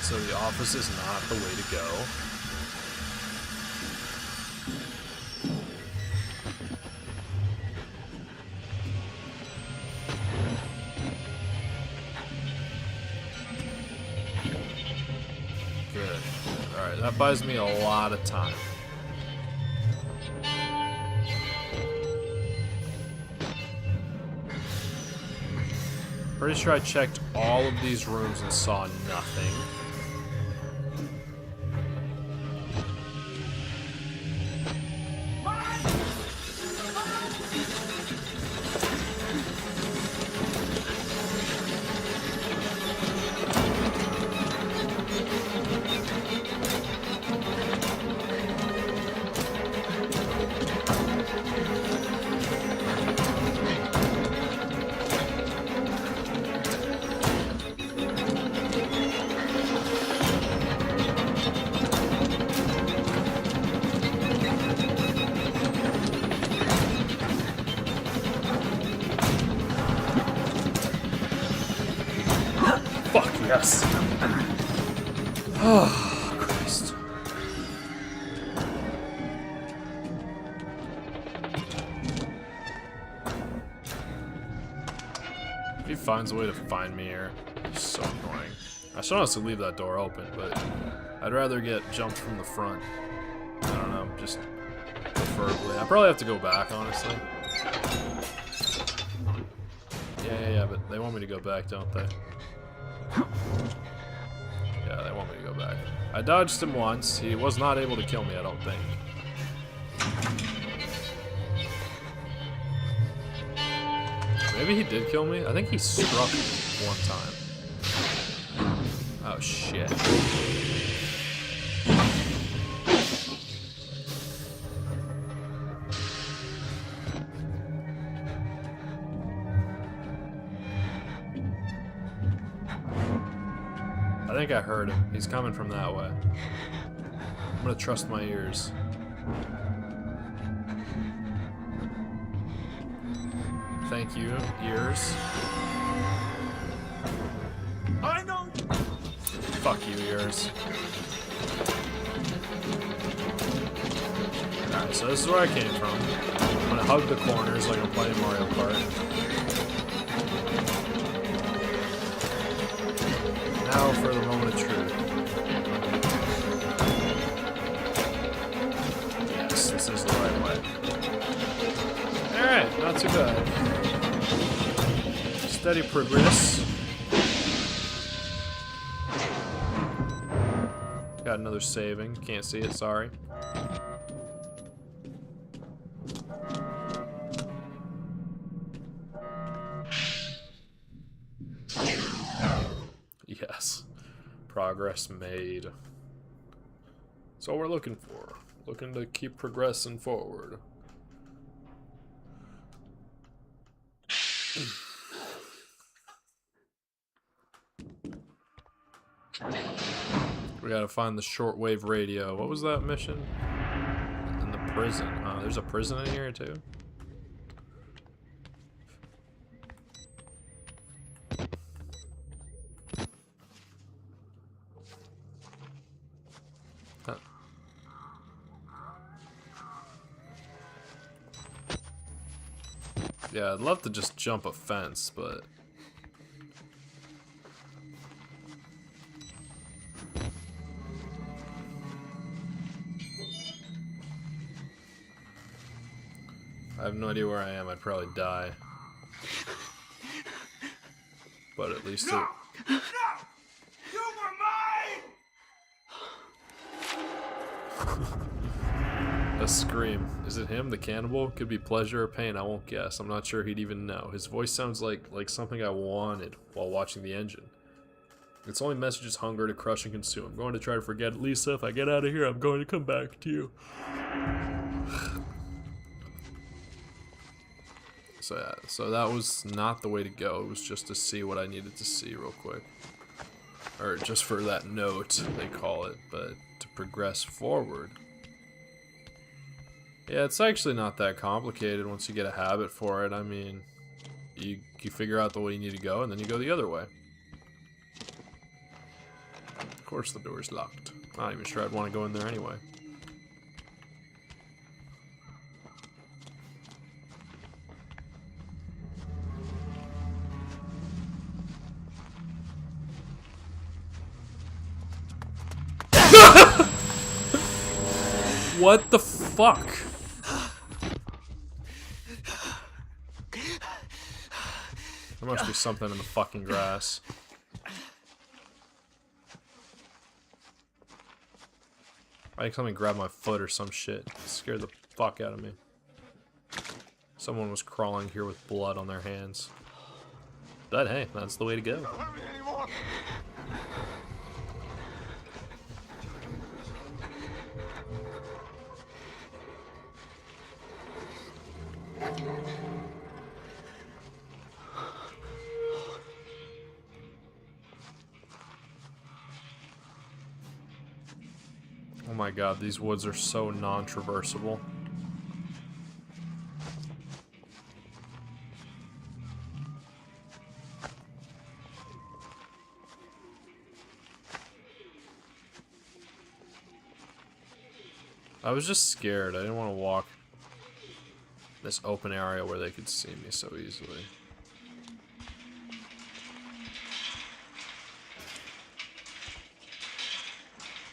So the office is not the way to go. Good. Alright, that buys me a lot of time. Pretty sure I checked all of these rooms and saw nothing. Yes. Oh, Christ. If he finds a way to find me here, it's so annoying. I should honestly leave that door open, but I'd rather get jumped from the front. I don't know, just preferably. I probably have to go back, honestly. Yeah, but they want me to go back, don't they? Yeah, they want me to go back. I dodged him once. He was not able to kill me, I don't think. Maybe he did kill me? I think he struck me one time. Oh, shit. think I heard him. He's coming from that way. I'm gonna trust my ears. Thank you, ears. I know. Fuck you, ears. Alright, so this is where I came from. I'm gonna hug the corners like I'm playing Mario Kart. Now for the moment of truth. Yes, this is the right way. Alright, not too bad. Steady progress. Got another saving. Can't see it, sorry. Yes. Progress made. That's all we're looking for. Looking to keep progressing forward. We gotta find the shortwave radio. What was that mission? In the prison. There's a prison in here too? Huh. Yeah, I'd love to just jump a fence, but... I have no idea where I am. I'd probably die. But at least No! No! You were mine! A scream. Is it him, the cannibal? Could be pleasure or pain, I won't guess. I'm not sure he'd even know. His voice sounds like something I wanted while watching the engine. Its only message is hunger to crush and consume. I'm going to try to forget Lisa. If I get out of here, I'm going to come back to you. So yeah, so that was not the way to go. It was just to see what I needed to see real quick. Or just for that note, they call it, but to progress forward. Yeah, it's actually not that complicated once you get a habit for it. I mean, you figure out the way you need to go, and then you go the other way. Of course the door's locked. I'm not even sure I'd want to go in there anyway. What the fuck? There must be something in the fucking grass. I think something grabbed my foot or some shit. It scared the fuck out of me. Someone was crawling here with blood on their hands. But hey, that's the way to go. Oh my god, these woods are so non-traversable. I was just scared. I didn't want to walk this open area where they could see me so easily.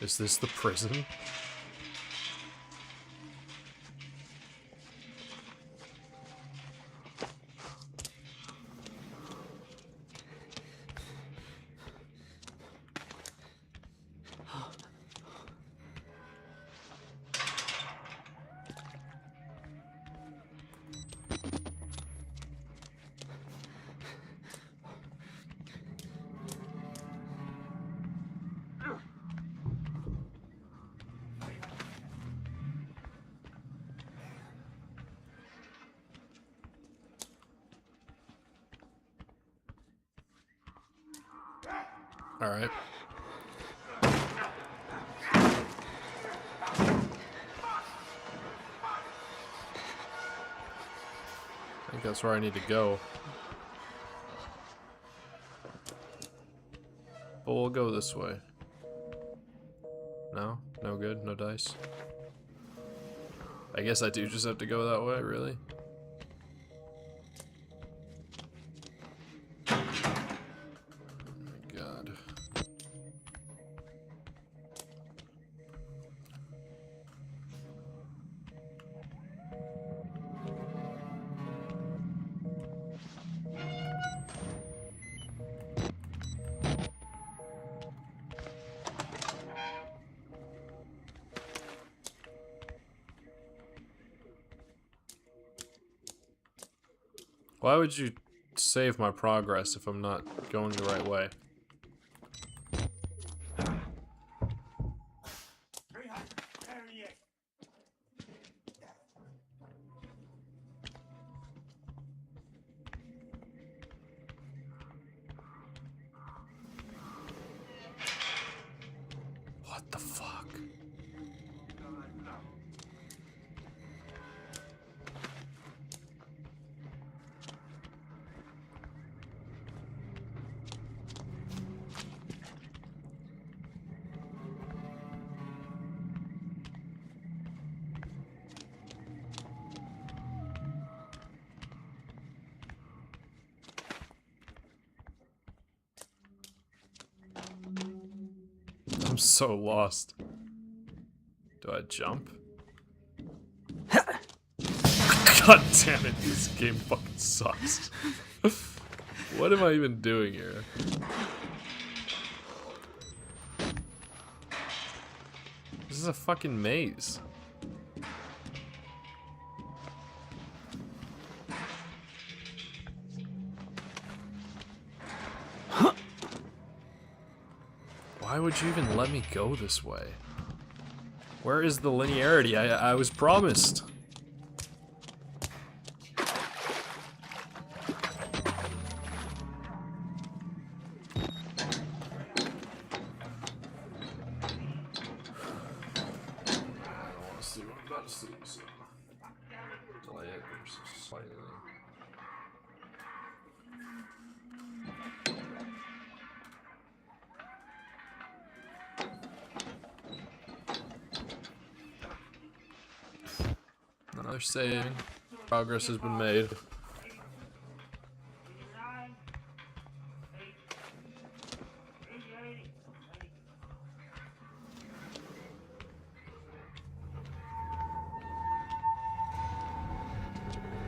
Is this the prison? Alright. think that's where I need to go. But we'll go this way. No? No good? No dice? I guess I do just have to go that way, really? Oh my god. Why would you save my progress if I'm not going the right way? What the fuck? I'm so lost. Do I jump? God damn it, this game fucking sucks. What am I even doing here? This is a fucking maze. Why would you even let me go this way? Where is the linearity I was promised? Another save. Progress has been made.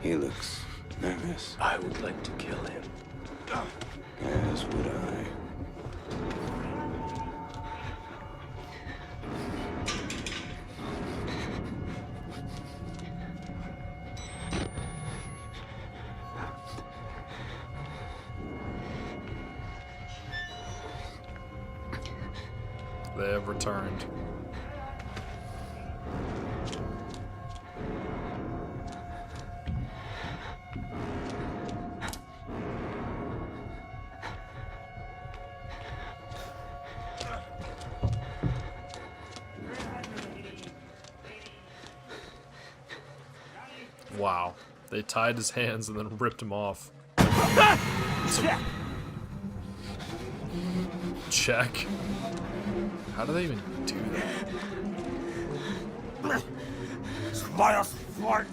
He looks nervous. I would like to kill him. As would I. They have returned. Wow. They tied his hands and then ripped him off. Check. How do they even do that? Spoil sport.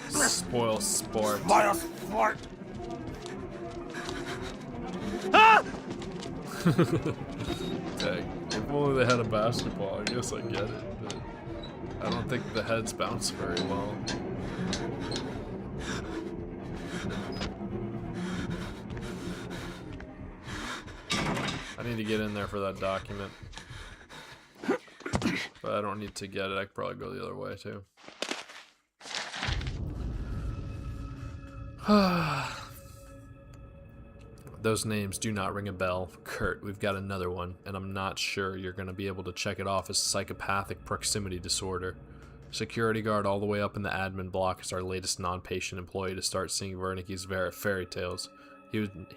Spoil sport. Spoil sport. Dang. If only they had a basketball, I guess I get it, but I don't think the heads bounce very well. I need to get in there for that document. But I don't need to get it, I could probably go the other way too. Those names do not ring a bell. Kurt, we've got another one, and I'm not sure you're going to be able to check it off as psychopathic proximity disorder. Security guard all the way up in the admin block is our latest non-patient employee to start seeing Wernicke's fairy tales.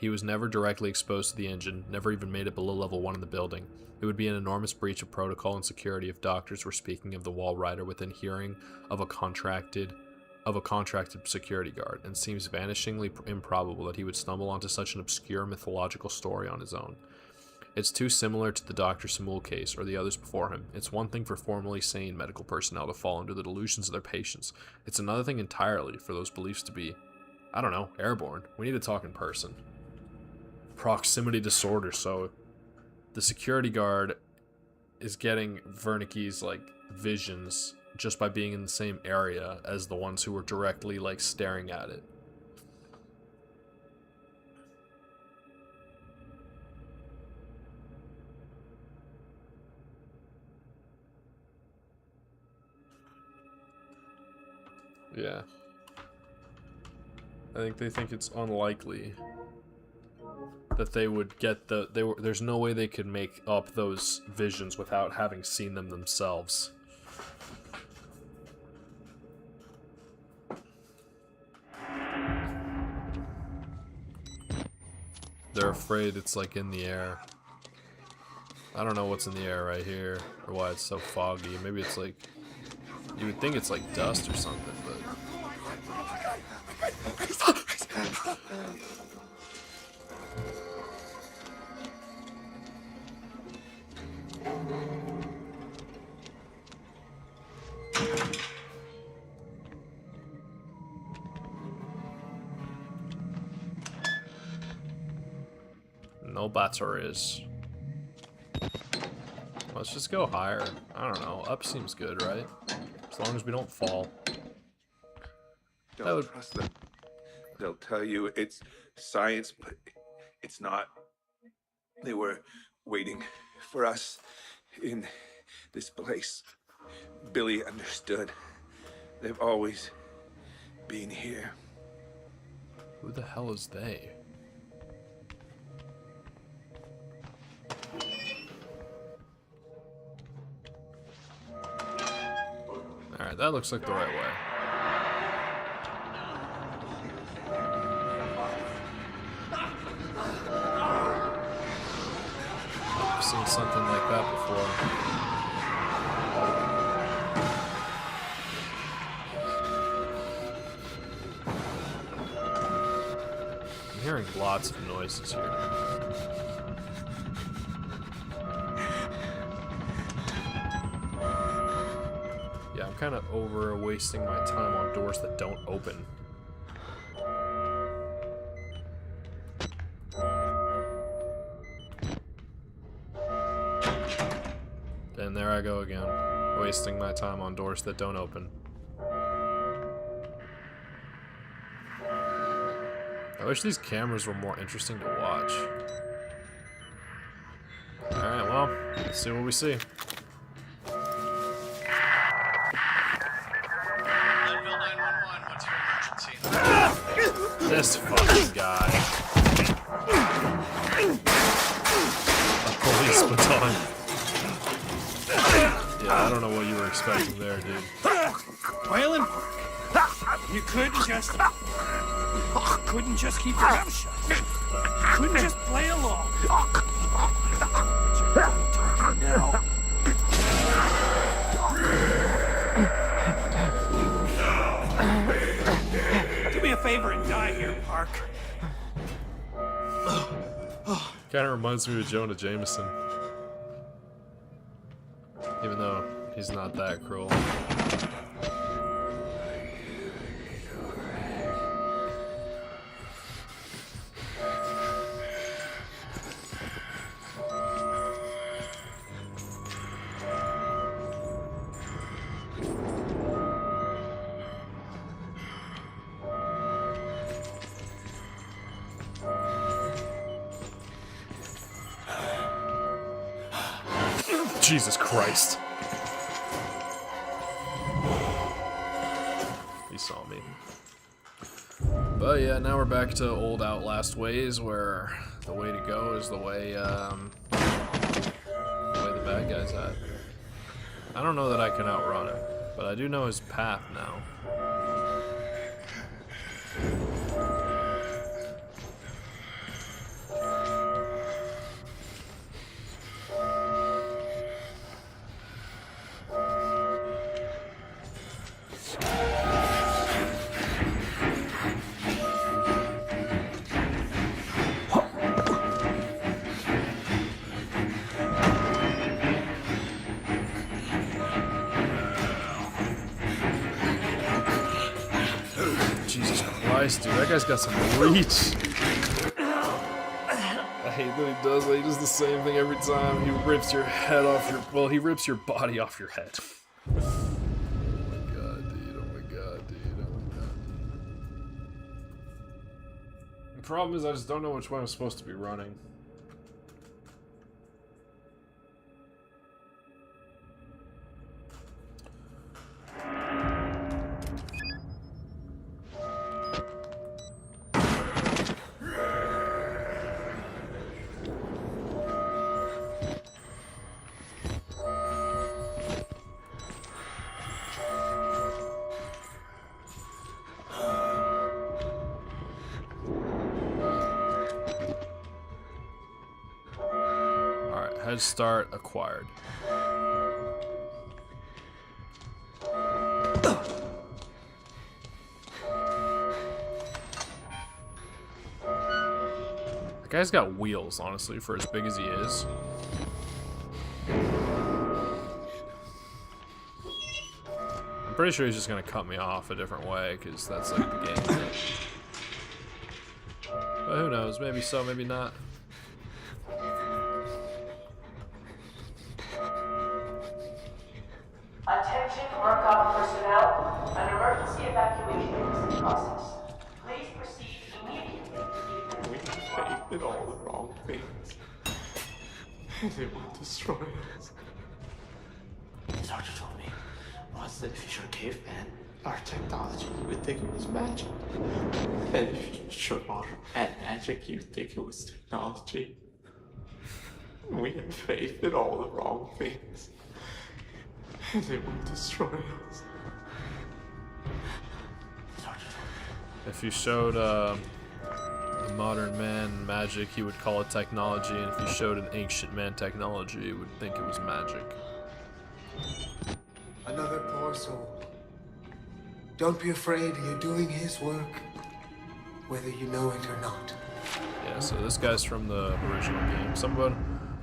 He was never directly exposed to the engine, never even made it below level 1 in the building. It would be an enormous breach of protocol and security if doctors were speaking of the Wall Rider within hearing of a contracted of a contracted security guard, and seems vanishingly improbable that he would stumble onto such an obscure mythological story on his own. It's too similar to the Dr. Samul case or the others before him. It's one thing for formerly sane medical personnel to fall under the delusions of their patients. It's another thing entirely for those beliefs to be, I don't know, airborne. We need to talk in person. Proximity disorder, so the security guard is getting Wernicke's, like, visions just by being in the same area as the ones who were directly, like, staring at it. Yeah. I think they think it's unlikely that they would get there's no way they could make up those visions without having seen them themselves. They're afraid it's like in the air. I don't know what's in the air right here or why it's so foggy. Maybe it's like, you would think it's like dust or something, but no batteries. Let's just go higher. I don't know. Up seems good, right? As long as we don't fall. Don't trust them. They'll tell you it's science, but it's not. They were waiting for us in this place. Billy understood. They've always been here. Who the hell is they? Alright, that looks like the right way. I've seen something like that before. I'm hearing lots of noises here. Yeah, I'm kind of over wasting my time on doors that don't open. And there I go again, wasting my time on doors that don't open. I wish these cameras were more interesting to watch. Alright, well, let's see what we see. This fucking guy. A police baton. Yeah, I don't know what you were expecting there, dude. Whalen, you couldn't just keep your mouth shut. You couldn't just play along. But you're talking now. Do me a favor and die here, Park. Kind of reminds me of Jonah Jameson. Even though he's not that cruel. Jesus Christ. He saw me. But yeah, now we're back to old Outlast ways, where the way to go is the way the bad guy's at. I don't know that I can outrun him, but I do know his path now. Christ, dude, that guy's got some reach. I hate that he does that. He does the same thing every time. He rips your head off your... Well, he rips your body off your head. Oh my god, dude. Oh my god, dude. Oh my god. The problem is I just don't know which way I'm supposed to be running. Head start acquired. That guy's got wheels, honestly, for as big as he is. I'm pretty sure he's just gonna cut me off a different way, because that's like the game. But who knows? Maybe so, maybe not. Attention Murkoff personnel, an emergency evacuation is in process. Please proceed immediately. We faith in all the wrong things. And it will destroy us. Sergeant told me once that if you showed caveman our technology, you would think it was magic. And if you showed modern man magic, you'd think it was technology. We have faith in all the wrong things. And it will destroy us. If you showed a modern man magic, he would call it technology, and if you showed an ancient man technology, he would think it was magic. Another poor soul. Don't be afraid, you're doing his work, whether you know it or not. Yeah, so this guy's from the original game.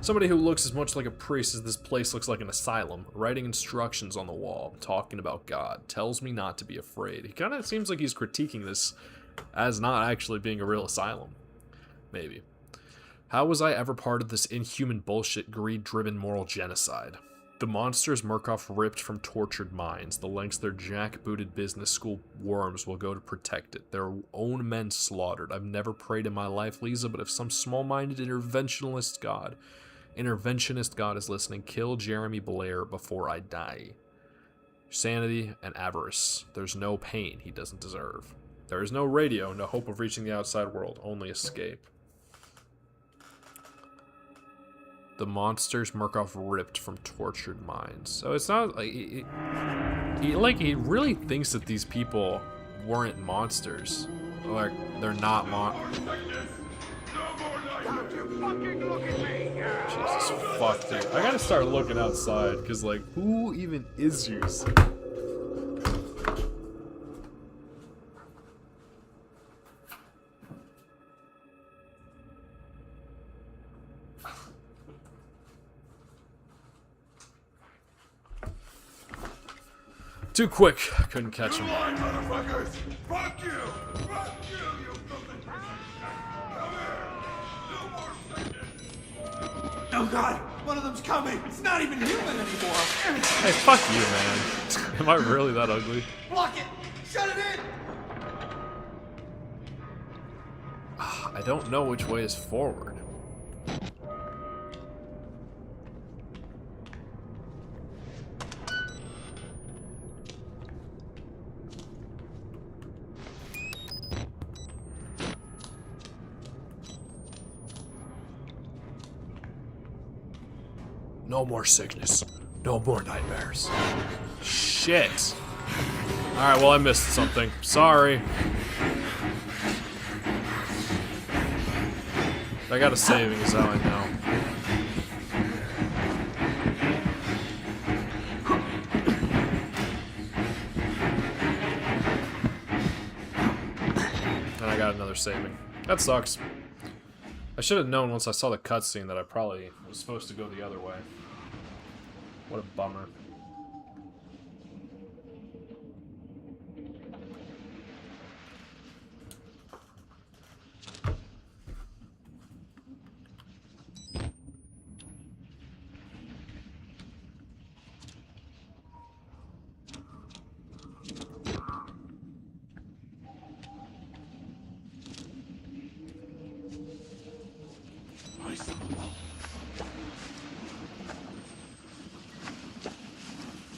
Somebody who looks as much like a priest as this place looks like an asylum, writing instructions on the wall, talking about God, tells me not to be afraid. He kind of seems like he's critiquing this as not actually being a real asylum. Maybe. How was I ever part of this inhuman bullshit, greed-driven moral genocide? The monsters Murkoff ripped from tortured minds, the lengths their jackbooted business school worms will go to protect it. Their own men slaughtered. I've never prayed in my life, Lisa, but if some small-minded interventionist god is listening, kill Jeremy Blair before I die. Sanity and avarice. There's no pain he doesn't deserve. There is no radio, no hope of reaching the outside world, only escape. The monsters Murkoff ripped from tortured minds. So it's not like he really thinks that these people weren't monsters. Like they're not Jesus fuck, dude. I gotta start looking outside, because like, who even is you? Too quick. Couldn't catch him. Motherfuckers! Fuck you! Fuck you, you filthy Come here! No more sickness! Oh god! One of them's coming! It's not even human anymore! Hey, fuck you, man. Am I really that ugly? Block it! Shut it in! I don't know which way is forward. No more sickness. No more nightmares. Shit. Alright, well I missed something. Sorry. I got a saving is how I know. And I got another saving. That sucks. I should have known once I saw the cutscene that I probably was supposed to go the other way. What a bummer.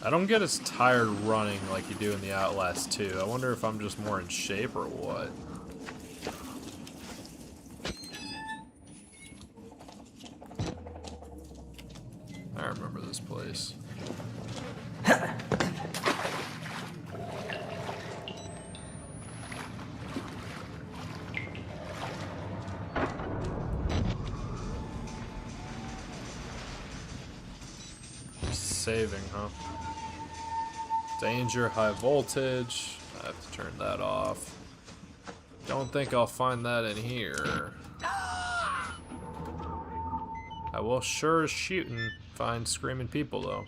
I don't get as tired running like you do in the Outlast 2. I wonder if I'm just more in shape or what. I remember this place. Saving, huh? Danger, high voltage. I have to turn that off. Don't think I'll find that in here. I will sure as shooting find screaming people though.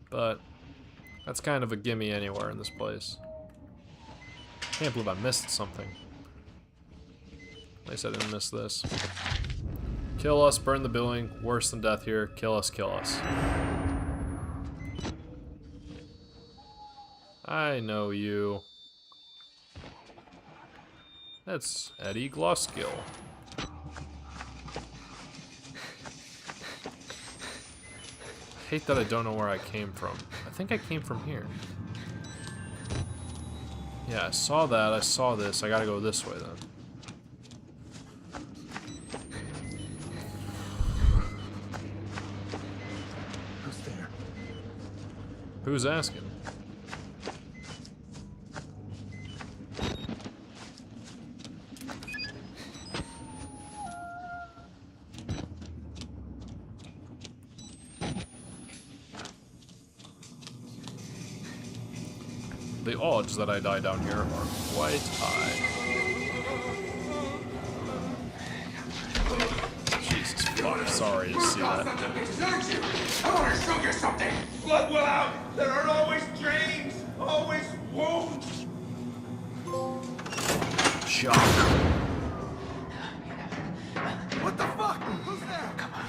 But that's kind of a gimme anywhere in this place. Can't believe I missed something. At least I didn't miss this. Kill us, burn the building. Worse than death here. Kill us, kill us. I know you. That's Eddie Glosskill. I hate that I don't know where I came from. I think I came from here. Yeah, I saw that. I saw this. I gotta go this way then. Who's there? Who's asking? The odds that I die down here are quite high. Jesus fuck, sorry to see that. Exert you! I want to show you something! Blood will out! There are always drains! Always wounds! Shock. What the fuck? Who's there? Come on.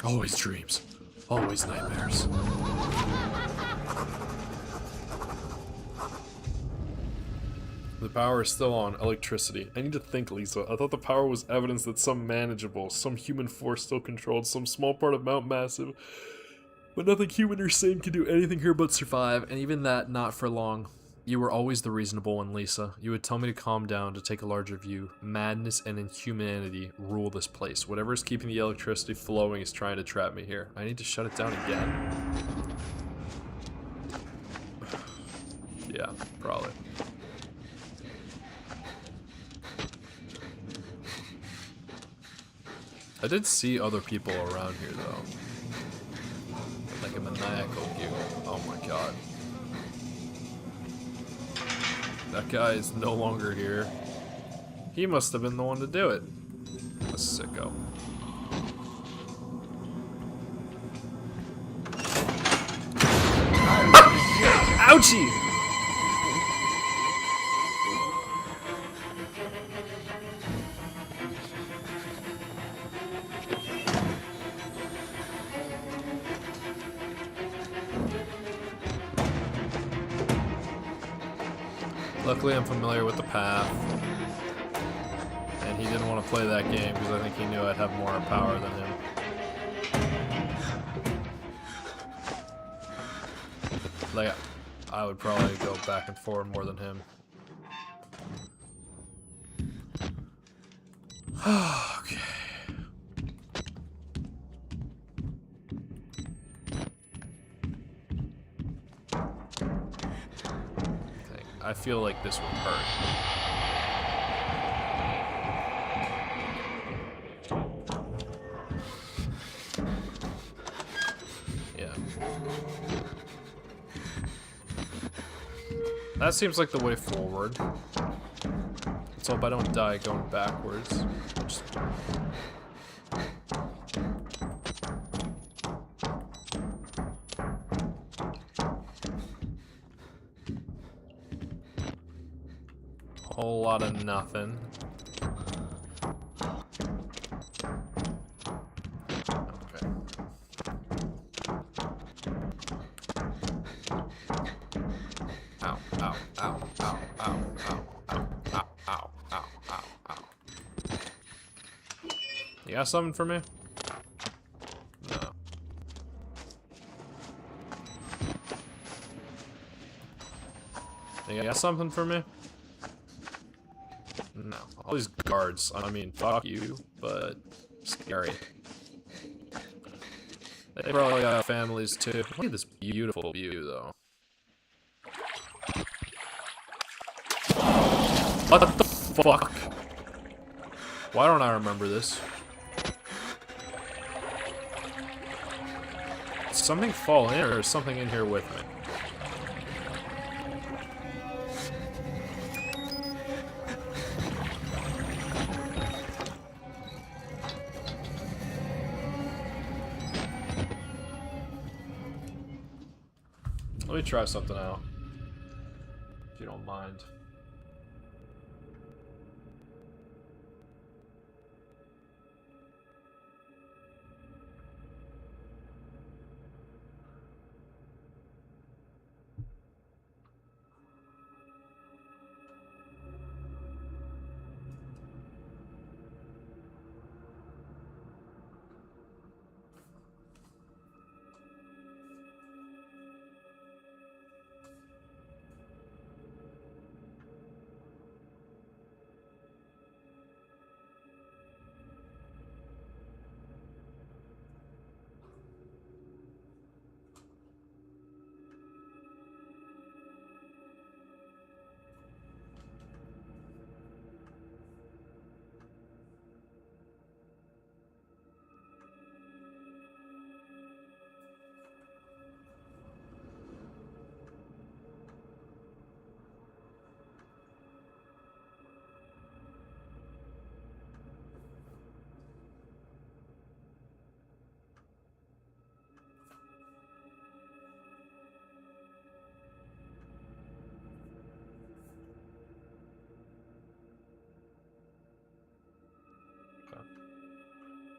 Always dreams. Always nightmares. The power is still on. Electricity. I need to think, Lisa. I thought the power was evidence that some manageable, some human force still controlled some small part of Mount Massive. But nothing human or sane can do anything here but survive, and even that, not for long. You were always the reasonable one, Lisa. You would tell me to calm down, to take a larger view. Madness and inhumanity rule this place. Whatever is keeping the electricity flowing is trying to trap me here. I need to shut it down again. Yeah, probably. I did see other people around here, though. Like a maniacal giggle. Oh my god. That guy is no longer here. He must have been the one to do it. A sicko. Ouchie! Luckily, I'm familiar with the path. And he didn't want to play that game because I think he knew I'd have more power than him. Like, I would probably go back and forth more than him. Okay. I feel like this would hurt. Yeah. That seems like the way forward. Let's hope I don't die going backwards. Just... Whole lot of nothing. Okay. You got something for me? No. You got something for me? No. All these guards, I mean, fuck you, but scary. They probably got families too. Look at this beautiful view, though. What the fuck? Why don't I remember this? Did something fall in, or is something in here with me? Let me try something out, if you don't mind.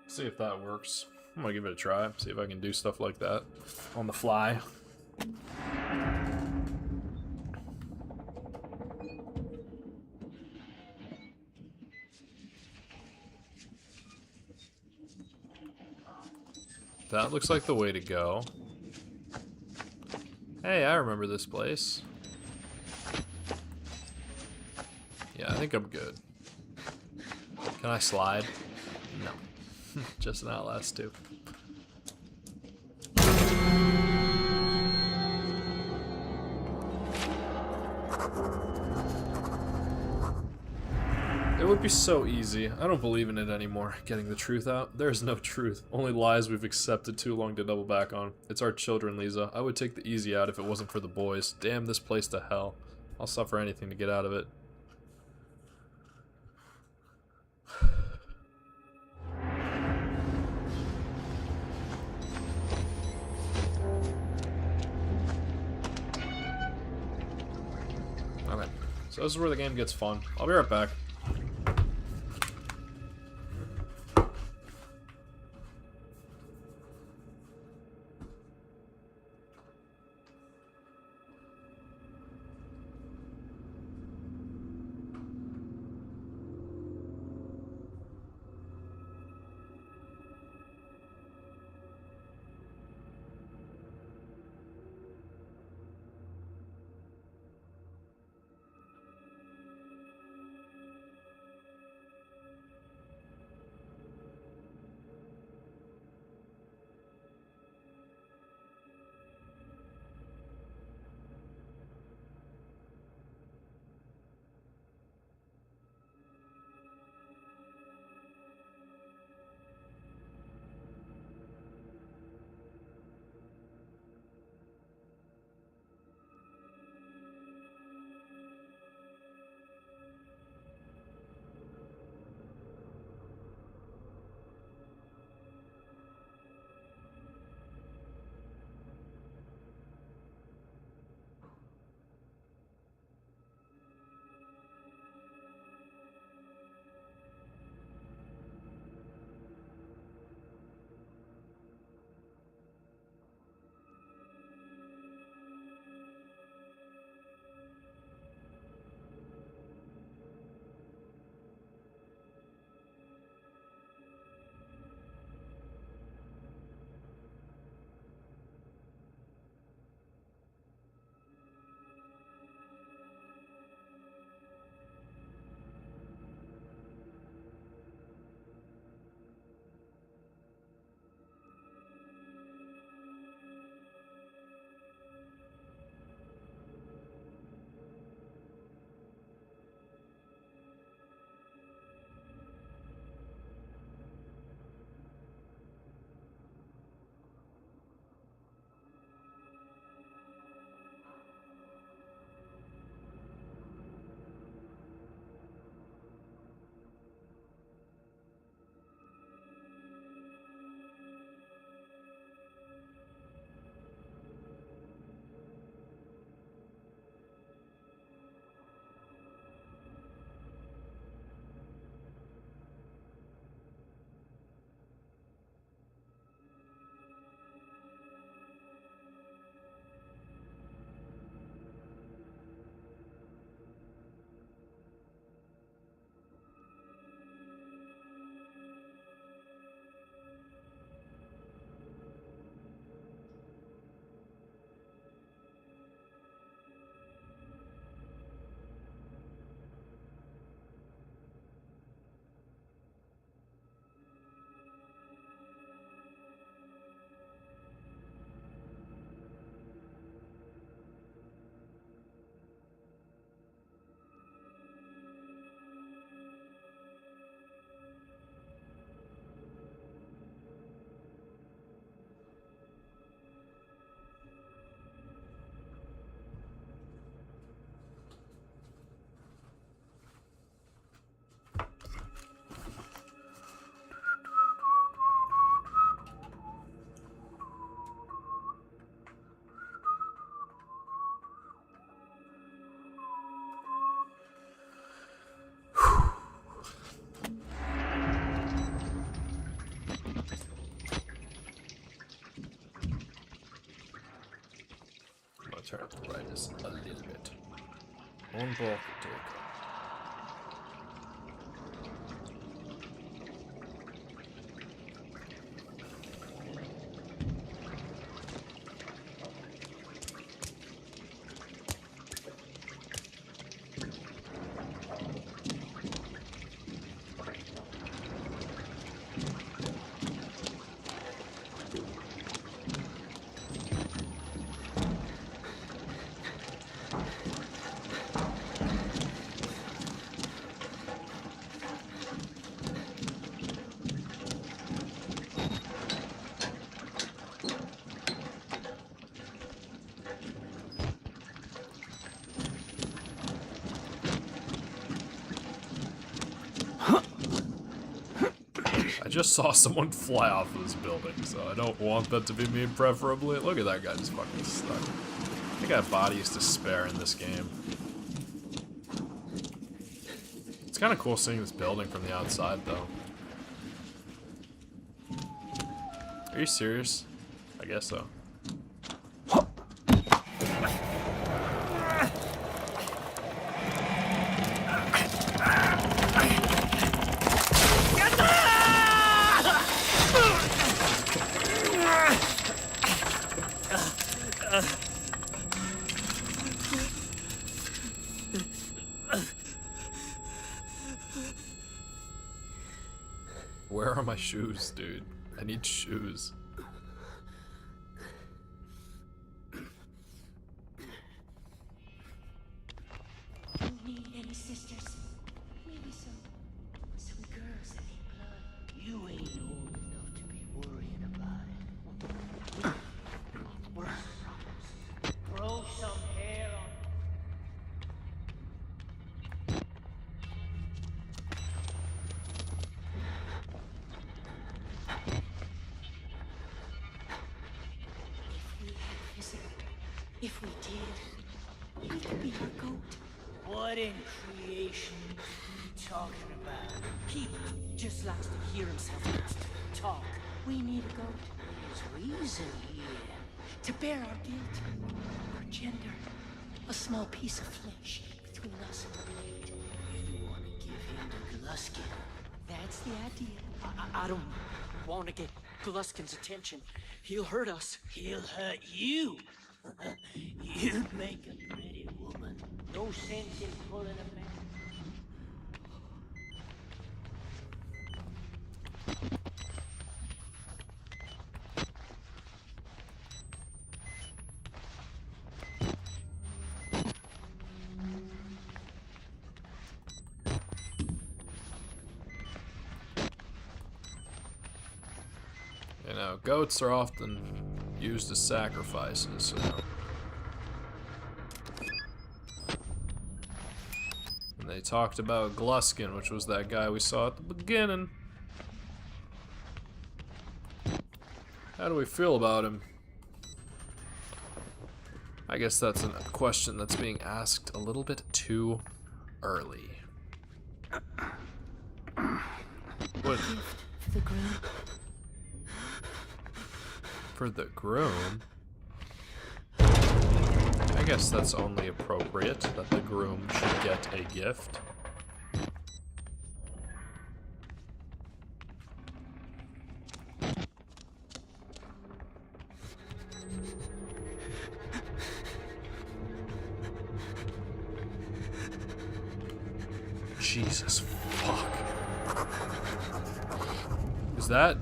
See if that works. I'm gonna give it a try, see if I can do stuff like that on the fly. That looks like the way to go. Hey, I remember this place. Yeah, I think I'm good. Can I slide? No. Just an Outlast 2. It would be so easy. I don't believe in it anymore, getting the truth out. There's no truth. Only lies we've accepted too long to double back on. It's our children, Lisa. I would take the easy out if it wasn't for the boys. Damn this place to hell. I'll suffer anything to get out of it. Okay, so this is where the game gets fun. I'll be right back. turn up the brightness a little bit. Un poco. I just saw someone fly off of this building, so I don't want that to be me preferably. Look at that guy just fucking stuck. I got bodies to spare in this game. It's kind of cool seeing this building from the outside, though. Are you serious? I guess so. Where are my shoes, dude? I need shoes. Need any sisters? Maybe some girls that need blood. You ain't old enough to be worrying about it. Worse problems. Grow some hair on. If we did, he could be our goat. What in creation are you talking about? He just likes to hear himself talk. We need a goat. There's reason here. To bear our guilt, our gender. A small piece of flesh between us and the blade. You want to give him to Gluskin. That's the idea. I don't want to get Gluskin's attention. He'll hurt us. He'll hurt you. You'd make a pretty woman. No sense in pulling a man. You know, goats are often used as sacrifices, so. And they talked about Gluskin, which was that guy we saw at the beginning. How do we feel about him? I guess that's a question that's being asked a little bit too early. What? For the groom. For the groom? I guess that's only appropriate that the groom should get a gift. Jesus fuck. Is that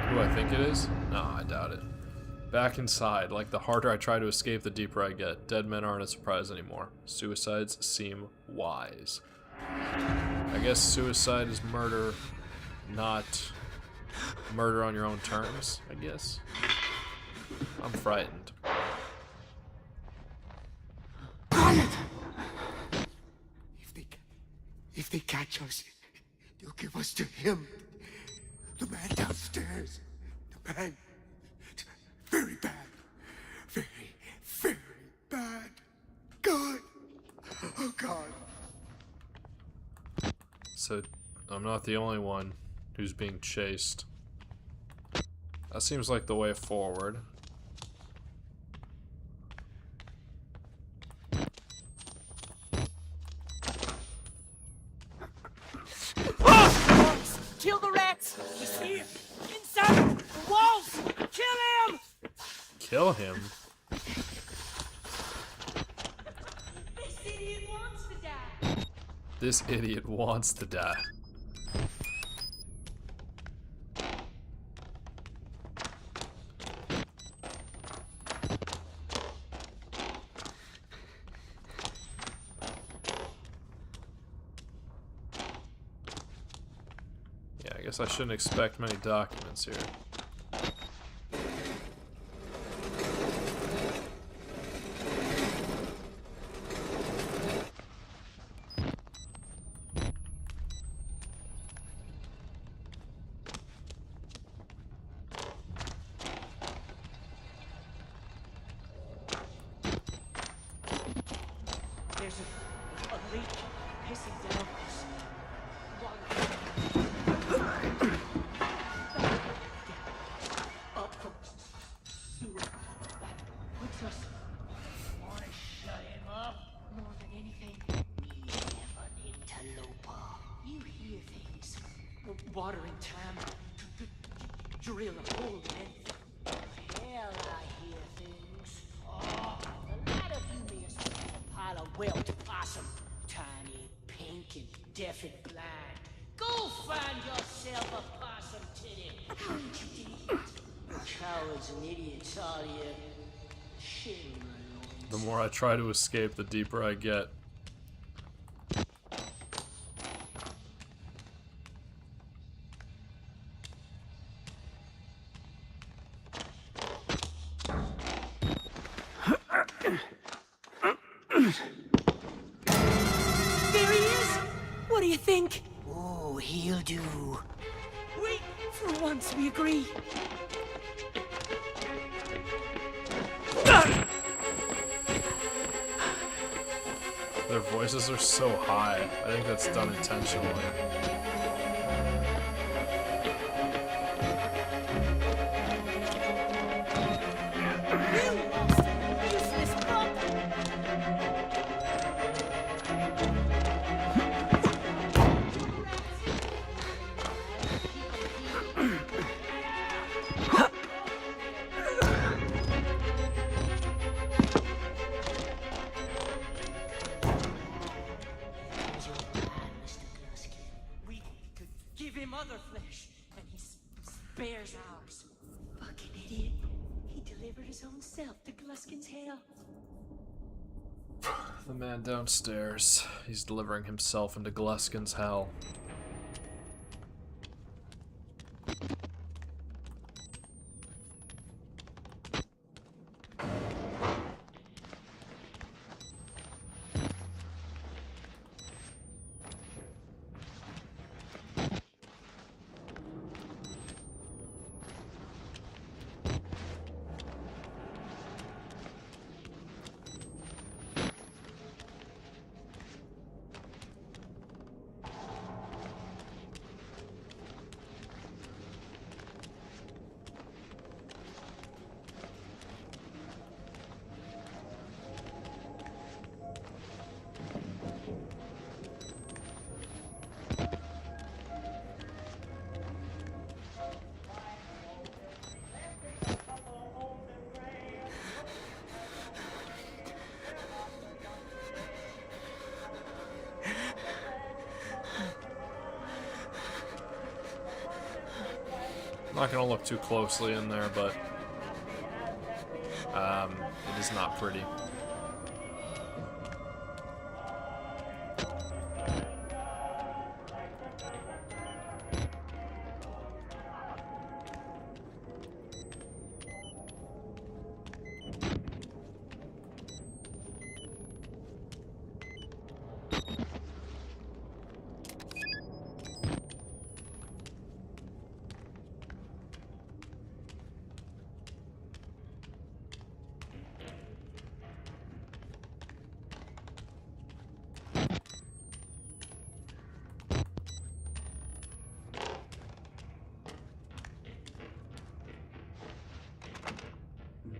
who I think it is? No, I doubt it. Back inside, like the harder I try to escape, the deeper I get. Dead men aren't a surprise anymore. Suicides seem wise. I guess suicide is murder, not murder on your own terms, I guess. I'm frightened. If they catch us, they'll give us to him. The man downstairs. The man. Very bad. Very, very bad. God. Oh, God. So, I'm not the only one who's being chased. That seems like the way forward. He's here! Inside the walls! Kill him! Kill him? This idiot wants to die! This idiot wants to die. Yeah, I guess I shouldn't expect many documents here. There's a leak pissing down us. Up from sewer. What's us? Wanna shut him up? More than anything, we have an interloper. You hear things. Water in time. Drill a hole in anything. Hell, I hear things. Oh, the lot of you may as well be a pile of whelped possum. Tiny, pink, and deaf and blind. Go find yourself a possum titty. Don't you idiot? Cowards and idiots, all you. Shame my The more I try to escape, the deeper I get. There he is! What do you think? Oh, he'll do. Wait, for once we agree. Their voices are so high. I think that's done intentionally. We could give him other flesh, and he spares ours. Fucking idiot. He delivered his own self to Gluskin's hell. The man downstairs. He's delivering himself into Gluskin's hell. I'm not gonna look too closely in there, but it is not pretty.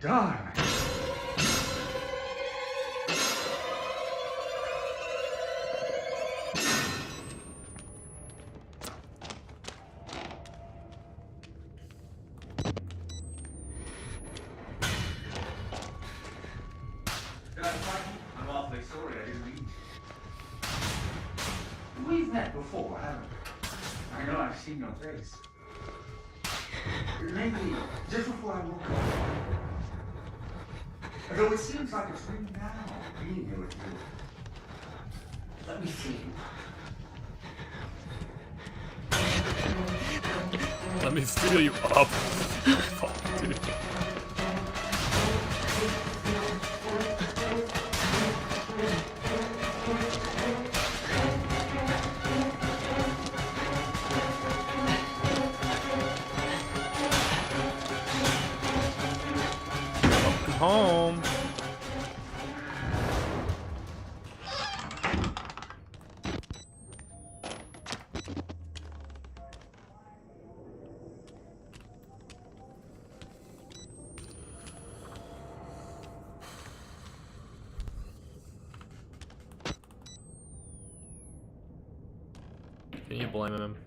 Darling. before, haven't I? I know I've seen your face. Maybe just before I woke up. Though it seems like it's really now being here with you. Let me see. Let me feel you up. Fuck, dude. Home. Can you blame him?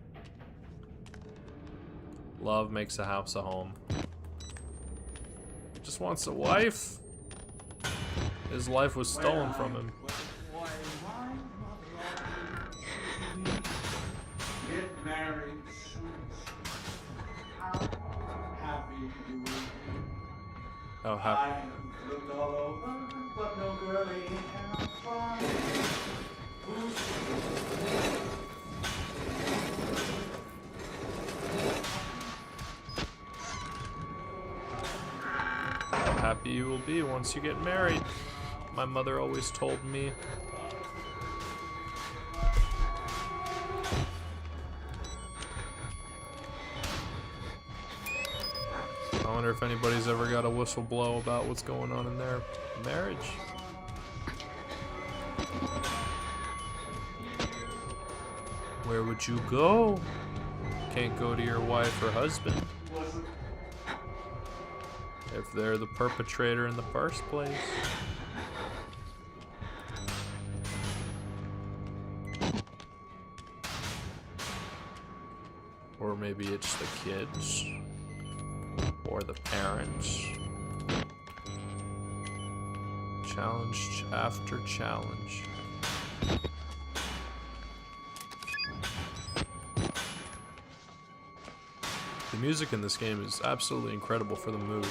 Love makes a house a home. Just wants a wife. His life was stolen from him. Get married soon. How happy you will be. How happy. I looked all over, but no girl ain't found. How happy you will be once you get married. My mother always told me. I wonder if anybody's ever got a whistle blow about what's going on in their marriage. Where would you go? Can't go to your wife or husband if they're the perpetrator in the first place. Or maybe it's the kids. Or the parents. Challenge after challenge. The music in this game is absolutely incredible for the mood.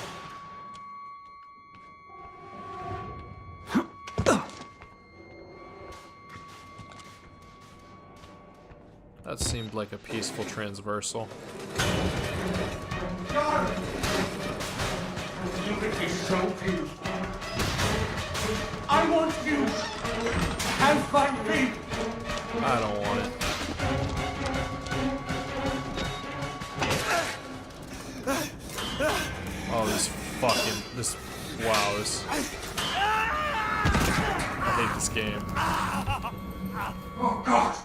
That seemed like a peaceful transversal. You make me so beautiful. I want you to have my baby. I don't want it. Oh, wow, this. I hate this game. Oh God!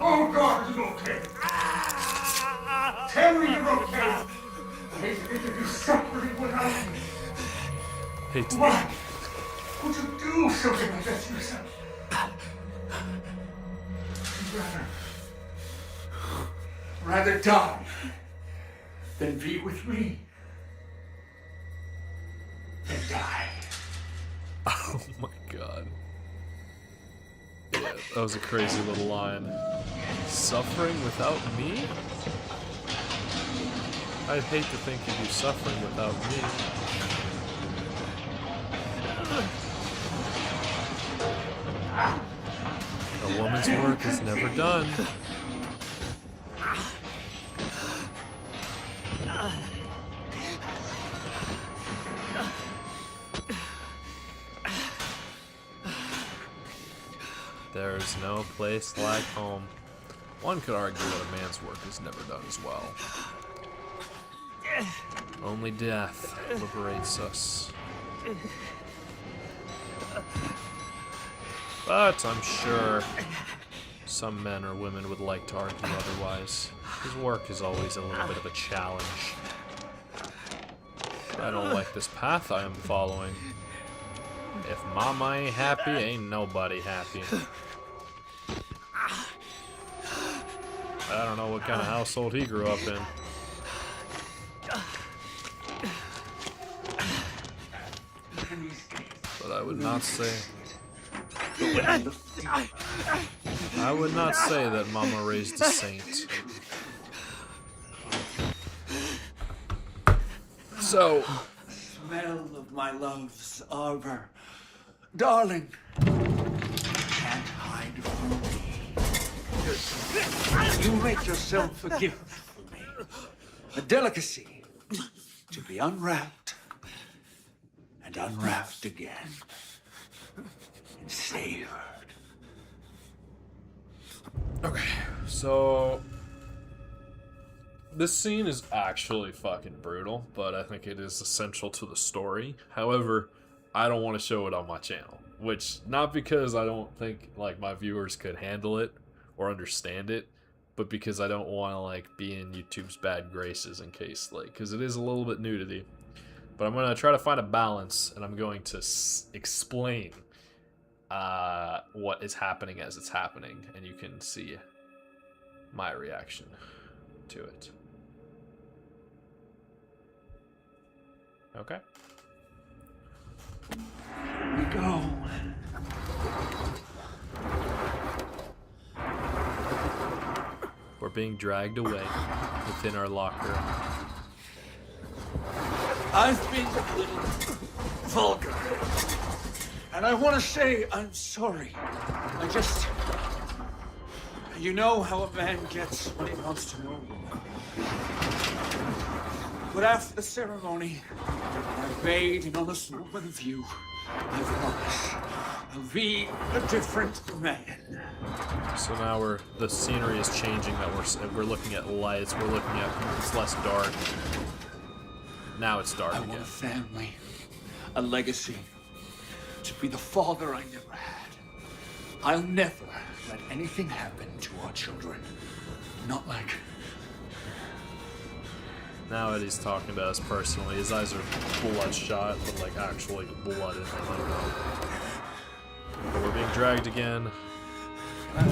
Oh God, are you okay? Tell me you're okay! I hate to think of you suffering without me. Hate to. Why would you do something like that to yourself? You'd rather die than be with me. Than die. Oh my God. Yeah, that was a crazy little line. Suffering without me? I'd hate to think of you suffering without me. A woman's work is never done. There's no place like home. One could argue that a man's work is never done as well. Only death liberates us. But I'm sure some men or women would like to argue otherwise. His work is always a little bit of a challenge. I don't like this path I am following. If mama ain't happy, ain't nobody happy. I don't know what kind of household he grew up in. But I would not say... I would not say that Mama raised a saint. So, Smell of my love's arbor. Darling, can't hide from me. You make yourself a gift for me. A delicacy to be unwrapped and unwrapped again and savored. okay, so this scene is actually fucking brutal, but I think it is essential to the story. However, I don't want to show it on my channel, which not because I don't think like my viewers could handle it or understand it, but because I don't want to like be in YouTube's bad graces in case like, because it is a little bit nudity. But I'm gonna try to find a balance, and I'm going to explain what is happening as it's happening, and you can see my reaction to it. Okay. Here we go. We're being dragged away within our locker. I've been a little vulgar. And I want to say I'm sorry. I just... You know how a man gets when he wants to know. But after the ceremony, I made an honest woman of you. I promise I'll be a different man. So now the scenery is changing. That we're looking at lights. We're looking at it's less dark. Now it's dark again. I want a family, a legacy, to be the father I never had. I'll never let anything happen to our children. Not like... Now Eddie's talking about us personally. His eyes are bloodshot, but like actually blood in them. I don't know. But we're being dragged again. I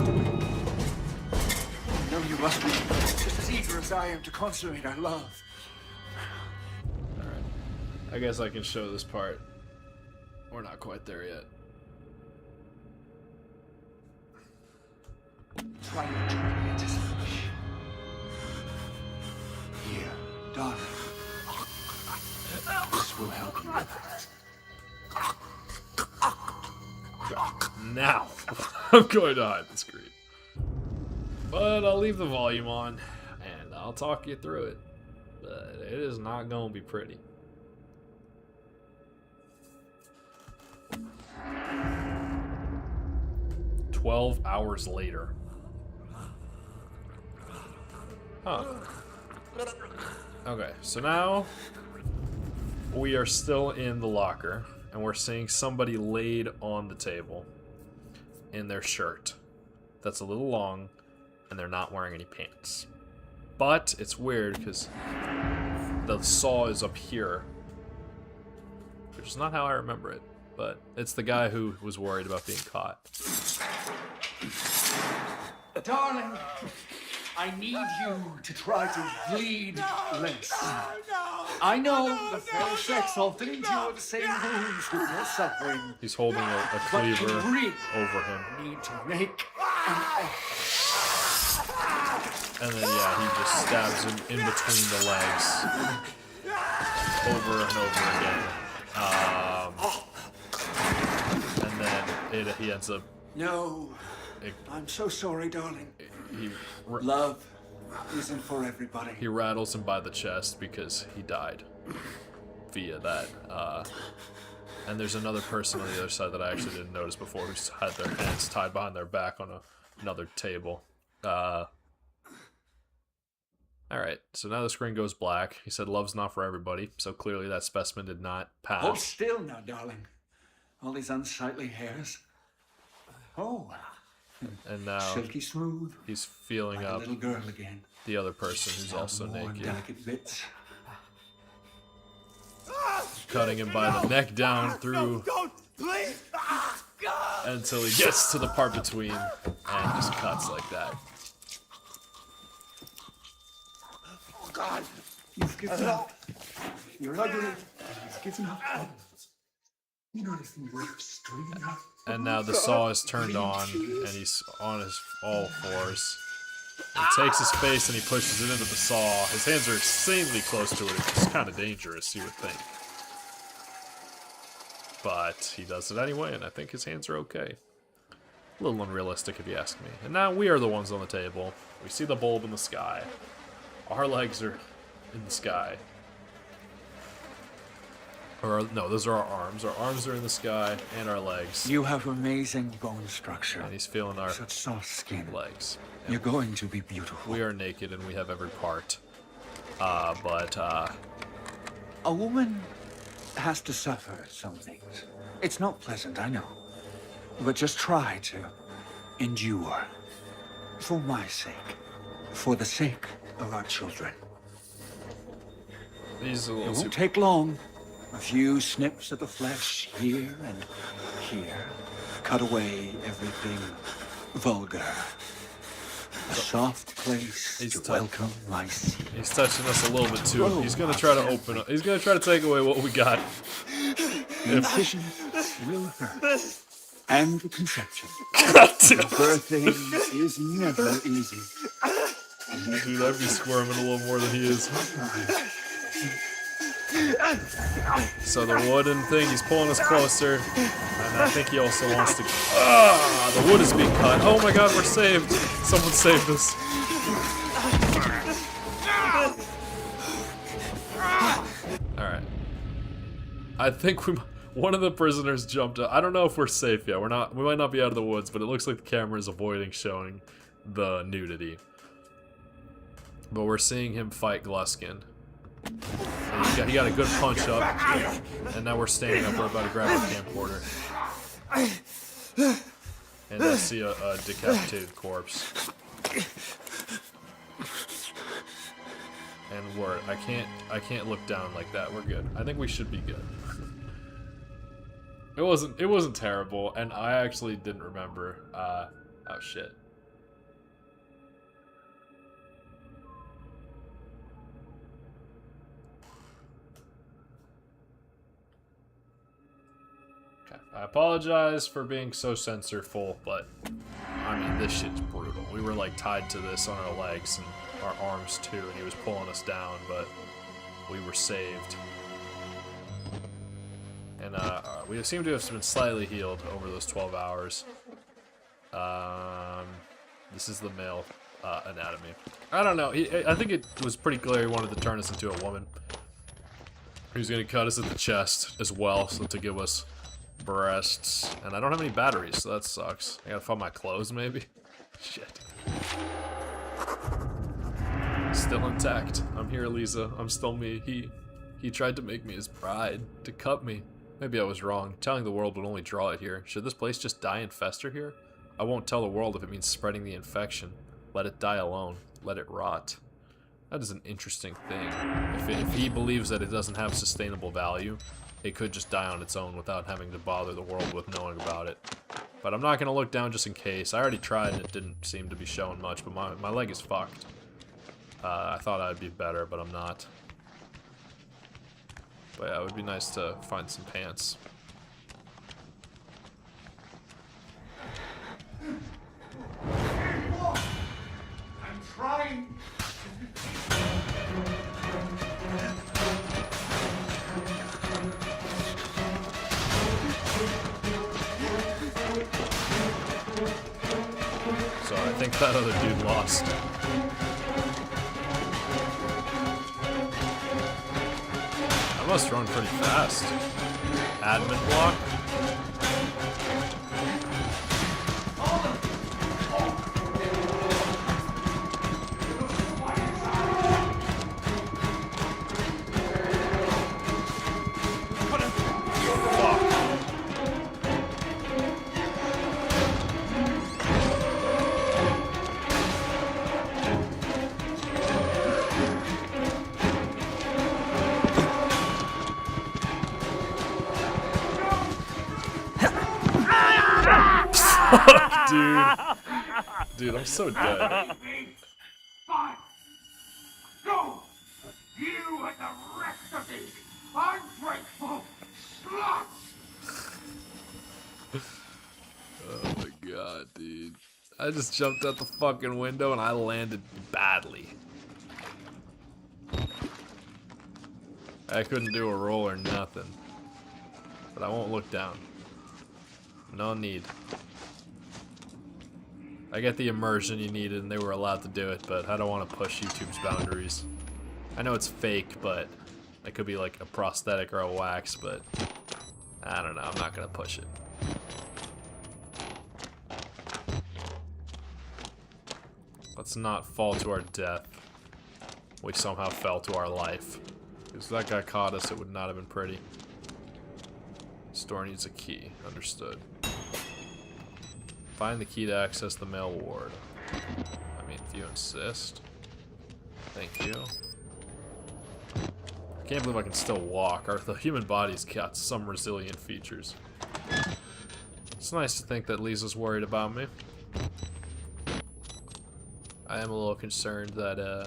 know you must be just as eager as I am to consummate our love. Alright. I guess I can show this part. We're not quite there yet. Try to get this finish. Here, darling. This will help you. Now, I'm going to hide the screen. But I'll leave the volume on, and I'll talk you through it. But it is not going to be pretty. "12 hours later." Huh. Okay, so now we are still in the locker, and we're seeing somebody laid on the table in their shirt that's a little long, and they're not wearing any pants. But it's weird because the saw is up here, which is not how I remember it, but it's the guy who was worried about being caught. Darling, I need you to try to bleed less. I know the fair sex often endure the same wounds with your suffering. He's holding a cleaver over him. Need to make And then, yeah, he just stabs him in between the legs over and over again. And then he ends up... No, I'm so sorry, darling. Love isn't for everybody. He rattles him by the chest because he died via that. And there's another person on the other side that I actually didn't notice before who had their hands tied behind their back on another table. Alright, so now the screen goes black. He said love's not for everybody, so clearly that specimen did not pass. Hold still now, darling. All these unsightly hairs. Oh. And now silky smooth. He's feeling like up a little girl again. The other person who's also naked. Delicate bits. Cutting him by the neck down through until he gets to the part between and just cuts like that. Oh God, you've given up. You're ugly. You've given up. And now the saw is turned on, and he's on his all fours. He takes his face and he pushes it into the saw. His hands are insanely close to it. It's kind of dangerous, you would think. But he does it anyway, and I think his hands are okay. A little unrealistic, if you ask me. And now we are the ones on the table. We see the bulb in the sky. Our legs are in the sky. Or, no, those are our arms. Our arms are in the sky, and our legs. You have amazing bone structure. And he's feeling our such soft skin. Legs. You're going to be beautiful. We are naked, and we have every part. A woman has to suffer some things. It's not pleasant, I know. But just try to endure. For my sake. For the sake of our children. These it won't take long. A few snips of the flesh here and here. Cut away everything vulgar. A soft place to welcome my seed. He's touching us a little bit too. He's gonna try to open up. He's gonna try to take away what we got. Incision will hurt. And the conception. Birthing is never easy. Dude, I'd be squirming a little more than he is. So the wooden thing, he's pulling us closer. And I think he also wants to... the wood is being cut. Oh my god, we're saved. Someone saved us. Alright. I think one of the prisoners jumped up. I don't know if we're safe yet. We might not be out of the woods, but it looks like the camera is avoiding showing the nudity. But we're seeing him fight Gluskin. He got a good punch up, and now we're standing up. We're about to grab our camcorder, and I see a decapitated corpse. And I can't look down like that. We're good. I think we should be good. It wasn't terrible, and I actually didn't remember. Oh shit. I apologize for being so censorful, but I mean, this shit's brutal. We were like tied to this on our legs and our arms too, and he was pulling us down, but we were saved. And we seem to have been slightly healed over those 12 hours. This is the male anatomy. I don't know. I think it was pretty clear he wanted to turn us into a woman. He was going to cut us at the chest as well, so to give us breasts. And I don't have any batteries, so that sucks. I gotta find my clothes, maybe? Shit. Still intact. I'm here, Lisa. I'm still me. He tried to make me his bride. To cut me. Maybe I was wrong. Telling the world would only draw it here. Should this place just die and fester here? I won't tell the world if it means spreading the infection. Let it die alone. Let it rot. That is an interesting thing. If he believes that it doesn't have sustainable value, it could just die on its own without having to bother the world with knowing about it. But I'm not going to look down just in case. I already tried and it didn't seem to be showing much, but my leg is fucked. I thought I'd be better, but I'm not. But yeah, it would be nice to find some pants. I'm trying. So I think that other dude lost. I must run pretty fast. Admin block? Dude, I'm so dead. Fine. Go! You and the rest of these ungrateful sluts! I just jumped out the fucking window and I landed badly. I couldn't do a roll or nothing. But I won't look down. No need. I get the immersion you needed and they were allowed to do it, but I don't want to push YouTube's boundaries. I know it's fake, but it could be like a prosthetic or a wax, but I don't know, I'm not gonna push it. Let's not fall to our death. We somehow fell to our life. Because if that guy caught us, it would not have been pretty. Store needs a key. Understood. Find the key to access the male ward. I mean, if you insist. Thank you. I can't believe I can still walk. The human body's got some resilient features. It's nice to think that Lisa's worried about me. I am a little concerned that, I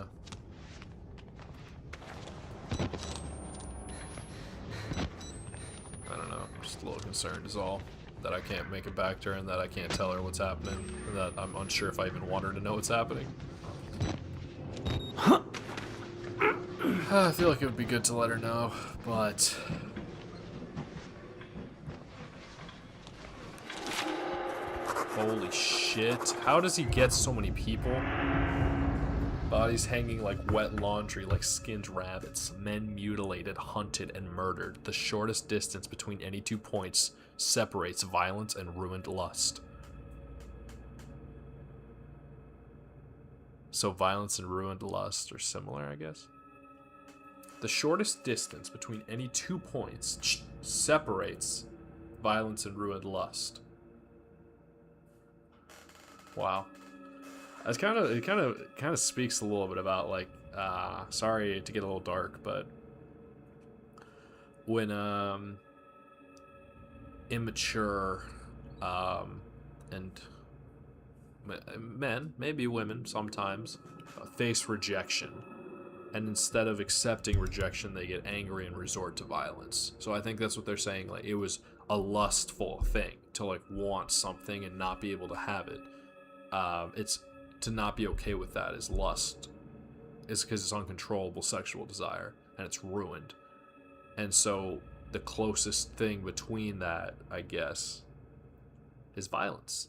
don't know, just a little concerned is all. That I can't make it back to her and that I can't tell her what's happening. And that I'm unsure if I even want her to know what's happening. I feel like it would be good to let her know, but... Holy shit. How does he get so many people? Bodies hanging like wet laundry, like skinned rabbits. Men mutilated, hunted, and murdered. The shortest distance between any 2 points separates violence and ruined lust. So violence and ruined lust are similar, I guess. The shortest distance between any 2 points separates violence and ruined lust. Wow. That's it kind of speaks a little bit about like sorry to get a little dark, but when immature and men, maybe women sometimes, face rejection, and instead of accepting rejection they get angry and resort to violence. So I think that's what they're saying, like it was a lustful thing to like want something and not be able to have it. It's to not be okay with that is lust. It's because it's uncontrollable sexual desire and it's ruined. And so the closest thing between that, I guess, is violence.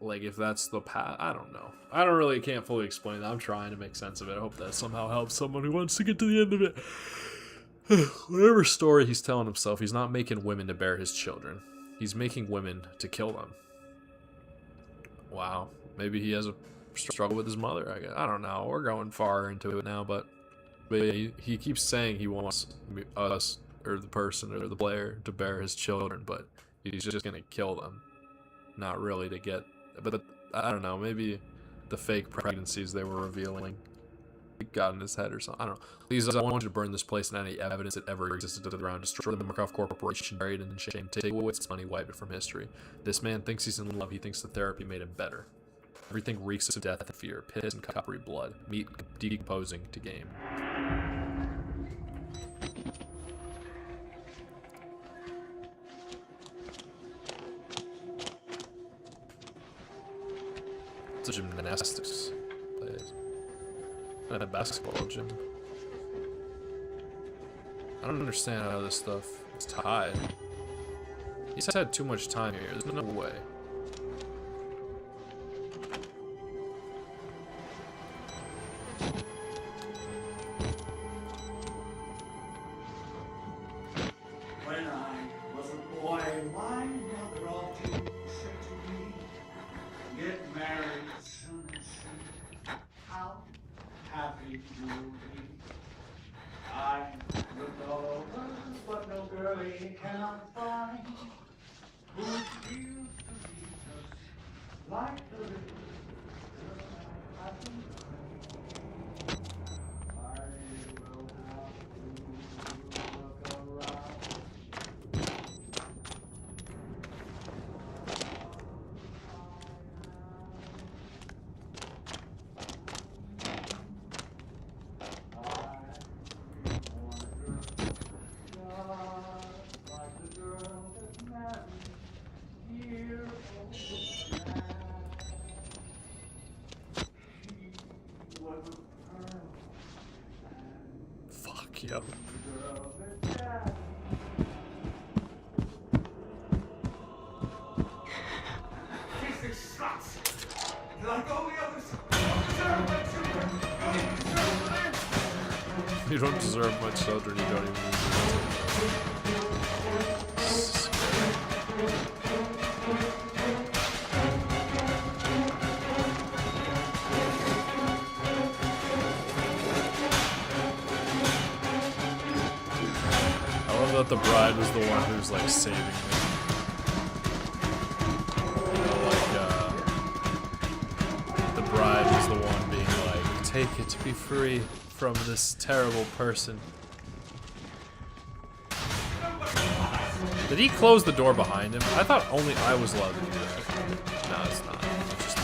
Like if that's the path, I don't know. I can't fully explain that. I'm trying to make sense of it. I hope that somehow helps someone who wants to get to the end of it. Whatever story he's telling himself, he's not making women to bear his children. He's making women to kill them. Wow. Maybe he has a struggle with his mother, I guess. I don't know. We're going far into it now, but he keeps saying he wants us, or the person, or the player, to bear his children, but he's just gonna kill them. Not really to get... But I don't know. Maybe the fake pregnancies they were revealing got in his head or something. I don't know. Please, I want you to burn this place and any evidence that ever existed to the ground. Destroy the Markov Corporation, buried in shame. Take Witt's money, wipe it from history. This man thinks he's in love. He thinks the therapy made him better. Everything reeks of death and fear, piss and coppery blood, meat decomposing to game. It's a gymnastics place. Not a basketball gym. I don't understand how this stuff is tied. He's had too much time here. There's no way. When I was a boy, my mother often said to me, get married soon as soon. How happy you will be. I looked all over, but no girl he cannot find who feels to be just like the little girl I've been crying. I will have to look around. Like the girl Yep. These sluts! Like all the others, don't deserve my children! You don't deserve my children, you don't even I love that the bride was the one who's like saving me. You know, like the bride was the one being like, take it to be free from this terrible person. Did he close the door behind him? I thought only I was allowed to do that. No, it's not. It's just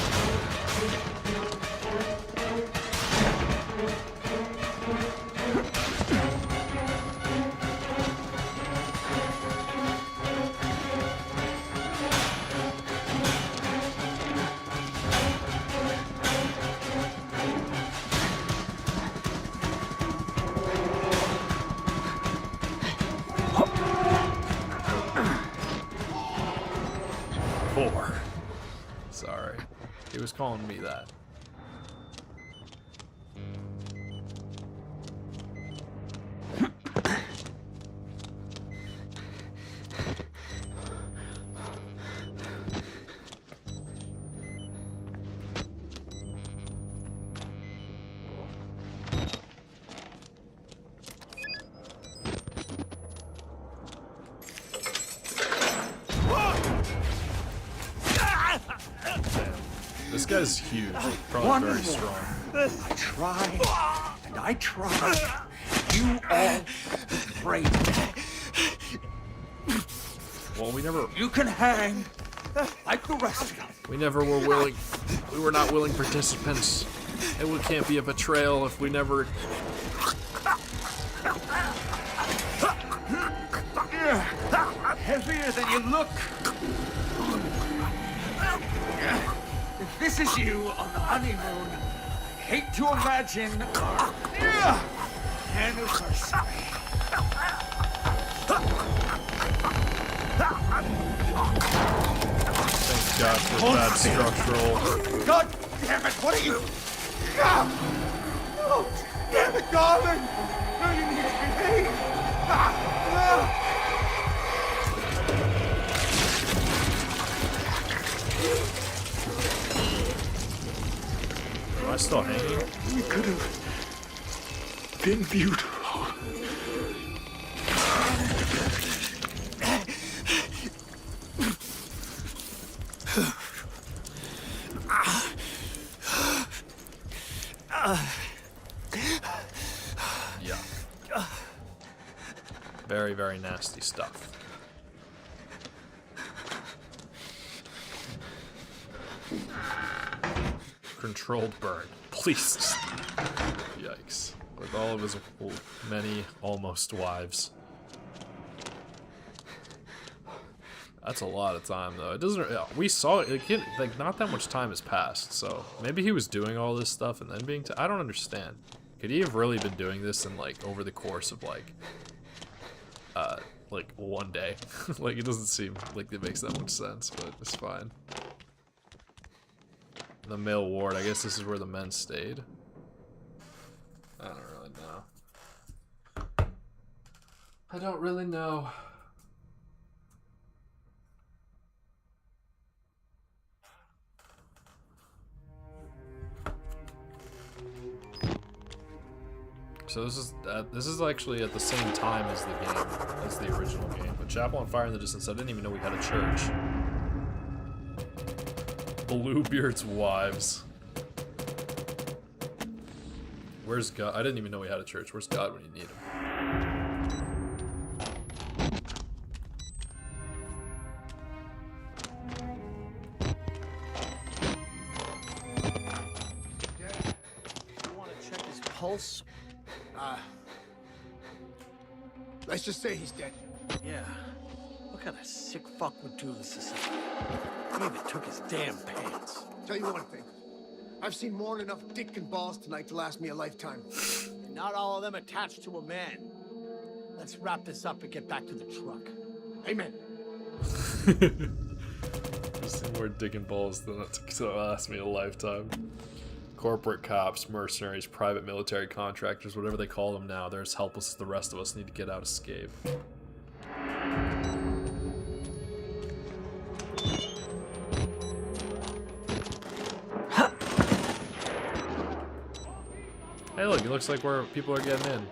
sorry. He was calling me that. This guy's huge, probably very strong. I tried, and I tried. You all betrayed me. Well, we never... You can hang like the rest of them. We never were willing... We were not willing participants. It can't be a betrayal if we never... Heavier than you look. If this is you on the honeymoon, I hate to imagine our anniversary. Thank God for that structural. God damn it, what are you? Oh, damn it, darling! No, you need to behave! Am I still hanging? We could have been beautiful. Yeah. Very, very nasty stuff. Controlled burn. Please. Yikes. With all of his many almost wives. That's a lot of time, though. It doesn't... We saw it. Like, not that much time has passed, so... Maybe he was doing all this stuff and then being... I don't understand. Could he have really been doing this in, like, over the course of, like... one day? Like, it doesn't seem like it makes that much sense, but it's fine. The male ward. I guess this is where the men stayed. I don't really know. I don't really know. So this is actually at the same time as the game, as the original game. But Chapel on Fire in the Distance, I didn't even know we had a church. Bluebeard's wives. Where's God? I didn't even know we had a church. Where's God when you need him? You want to check his pulse? Let's just say he's dead. Yeah. What kind of sick fuck would do this to somebody? He even took his damn pants. Tell you one thing. I've seen more than enough dick and balls tonight to last me a lifetime. and not all of them attached to a man. Let's wrap this up and get back to the truck. Amen. There's more digging balls than that's gonna last me a lifetime. Corporate cops, mercenaries, private military contractors, whatever they call them now, they're as helpless as the rest of us. Need to get out, escape. Hey look, it looks like where people are getting in.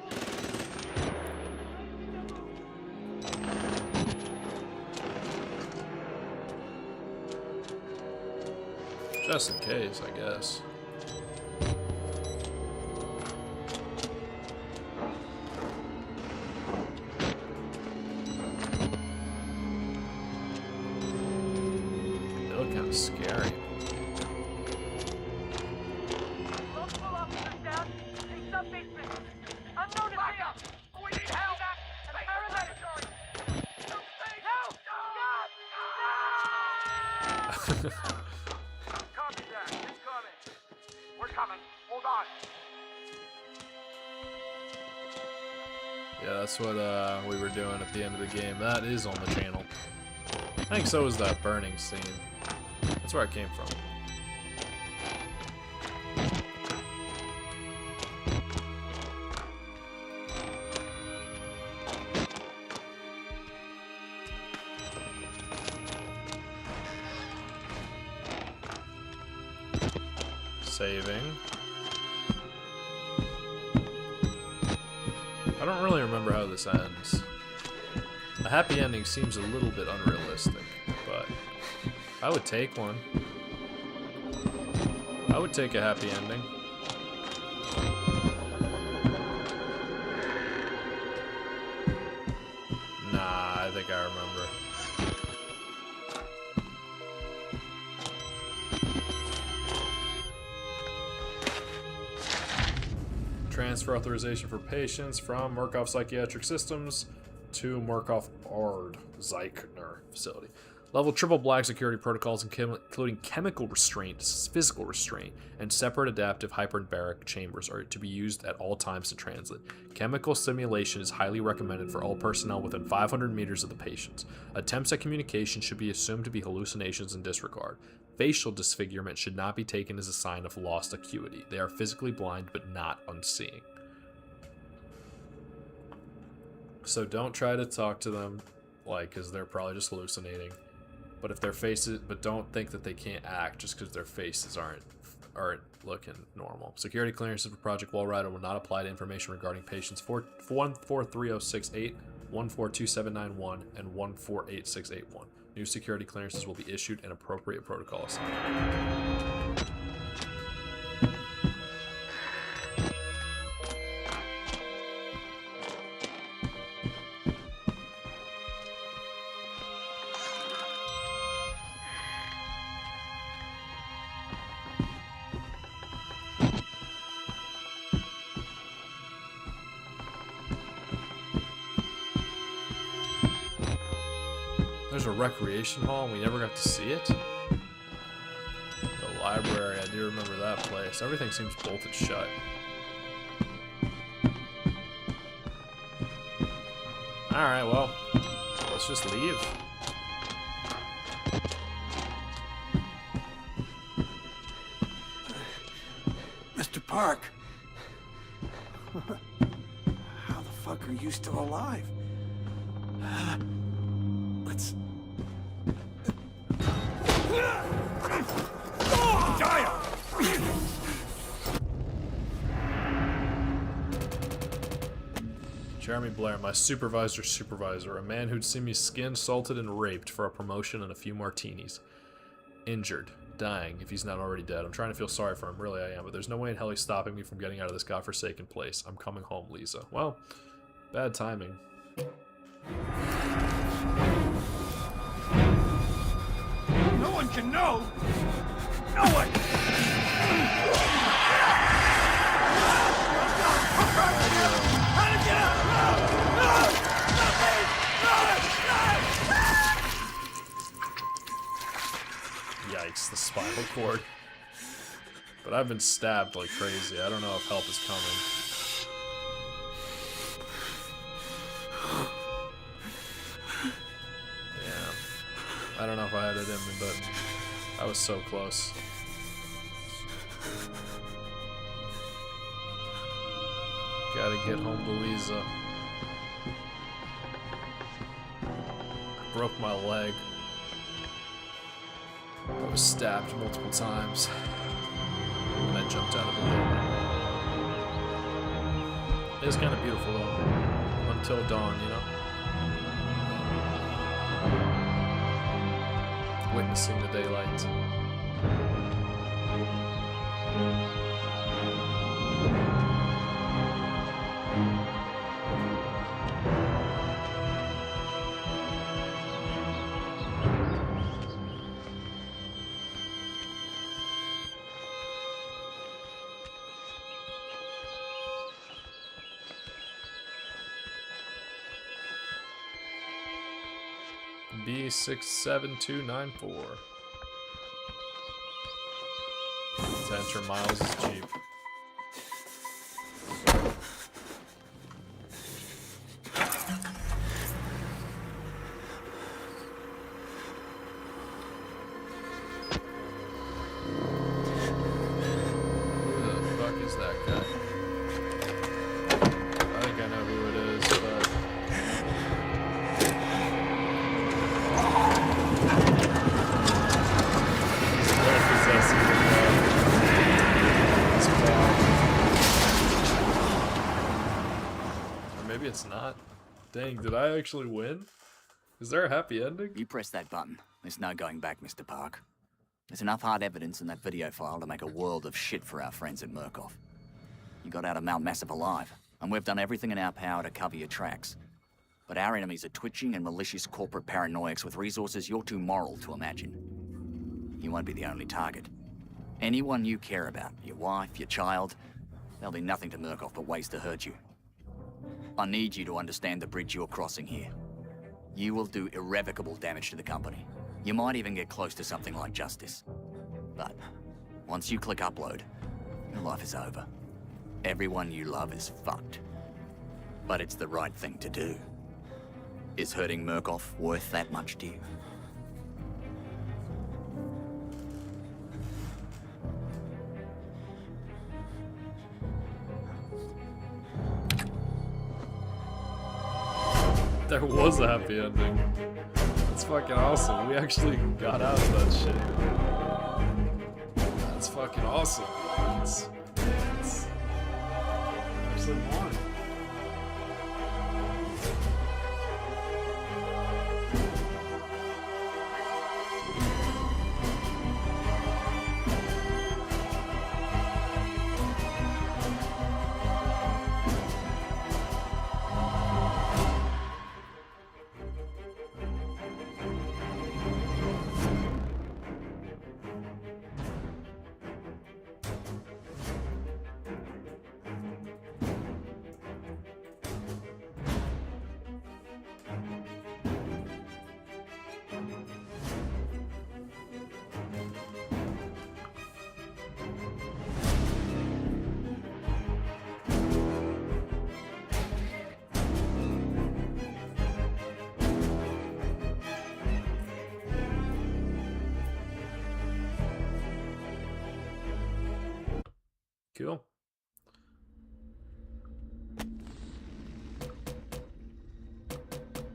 Just in case, I guess. They look kind of scary. Yeah, that's what we were doing at the end of the game. That is on the channel. I think so is that burning scene. That's where it came from. Saving. I don't really remember how this ends. A happy ending seems a little bit unrealistic, but I would take one. I would take a happy ending. Nah, I think I remember. Transfer authorization for patients from Murkoff Psychiatric Systems to Murkoff Ard Zeichner facility. Level triple black security protocols including chemical restraint, physical restraint, and separate adaptive hyperbaric chambers are to be used at all times to translate. Chemical stimulation is highly recommended for all personnel within 500 meters of the patients. Attempts at communication should be assumed to be hallucinations and disregard. Facial disfigurement should not be taken as a sign of lost acuity. They are physically blind but not unseeing. So don't try to talk to them, like, because they're probably just hallucinating. But if their faces, but don't think that they can't act just because their faces aren't looking normal. Security clearances for Project Wallrider will not apply to information regarding patients 143068, 142791, and 148681. New security clearances will be issued and appropriate protocols. There's a recreation hall and we never got to see it. The library, I do remember that place. Everything seems bolted shut. Alright, well, let's just leave. Mr. Park. How the fuck are you still alive? Let's... Jeremy Blair, my supervisor's supervisor, a man who'd seen me skinned, salted, and raped for a promotion and a few martinis. Injured. Dying, if he's not already dead. I'm trying to feel sorry for him, really I am, but there's no way in hell he's stopping me from getting out of this godforsaken place. I'm coming home, Lisa. Well, bad timing. No one can know! No one! How to get out! Yikes, the spinal cord. But I've been stabbed like crazy. I don't know if help is coming. Yeah. I don't know if I had it in me, but I was so close. Gotta get home to Lisa. Broke my leg. I was stabbed multiple times. And I jumped out of the building. It was kind of beautiful though. Until dawn, you know? Witnessing the daylight. B67294. To enter miles is cheap. Who the fuck is that guy? I think I know who it is, but maybe it's not. Dang, did I actually win? Is there a happy ending? You press that button. There's no going back, Mr. Park. There's enough hard evidence in that video file to make a world of shit for our friends at Murkoff. You got out of Mount Massive alive, and we've done everything in our power to cover your tracks. But our enemies are twitching and malicious corporate paranoics with resources you're too moral to imagine. You won't be the only target. Anyone you care about, your wife, your child, there'll be nothing to Murkoff but ways to hurt you. I need you to understand the bridge you're crossing here. You will do irrevocable damage to the company. You might even get close to something like justice. But once you click upload, your life is over. Everyone you love is fucked. But it's the right thing to do. Is hurting Murkoff worth that much to you? There was a happy ending. That's fucking awesome. We actually got out of that shit. That's fucking awesome. It's actually won. Cool.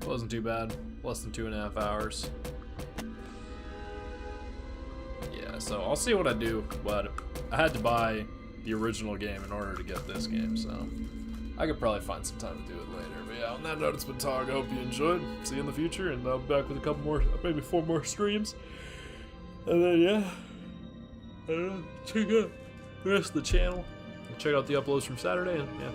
Wasn't too bad. Less than 2.5 hours. Yeah, so I'll see what I do, but I had to buy the original game in order to get this game, so I could probably find some time to do it later. But yeah, on that note, it's been Tog. I hope you enjoyed. See you in the future, and I'll be back with a couple more, maybe 4 more streams. And then, yeah, I don't know, check out the rest of the channel. Check out the uploads from Saturday, and yeah.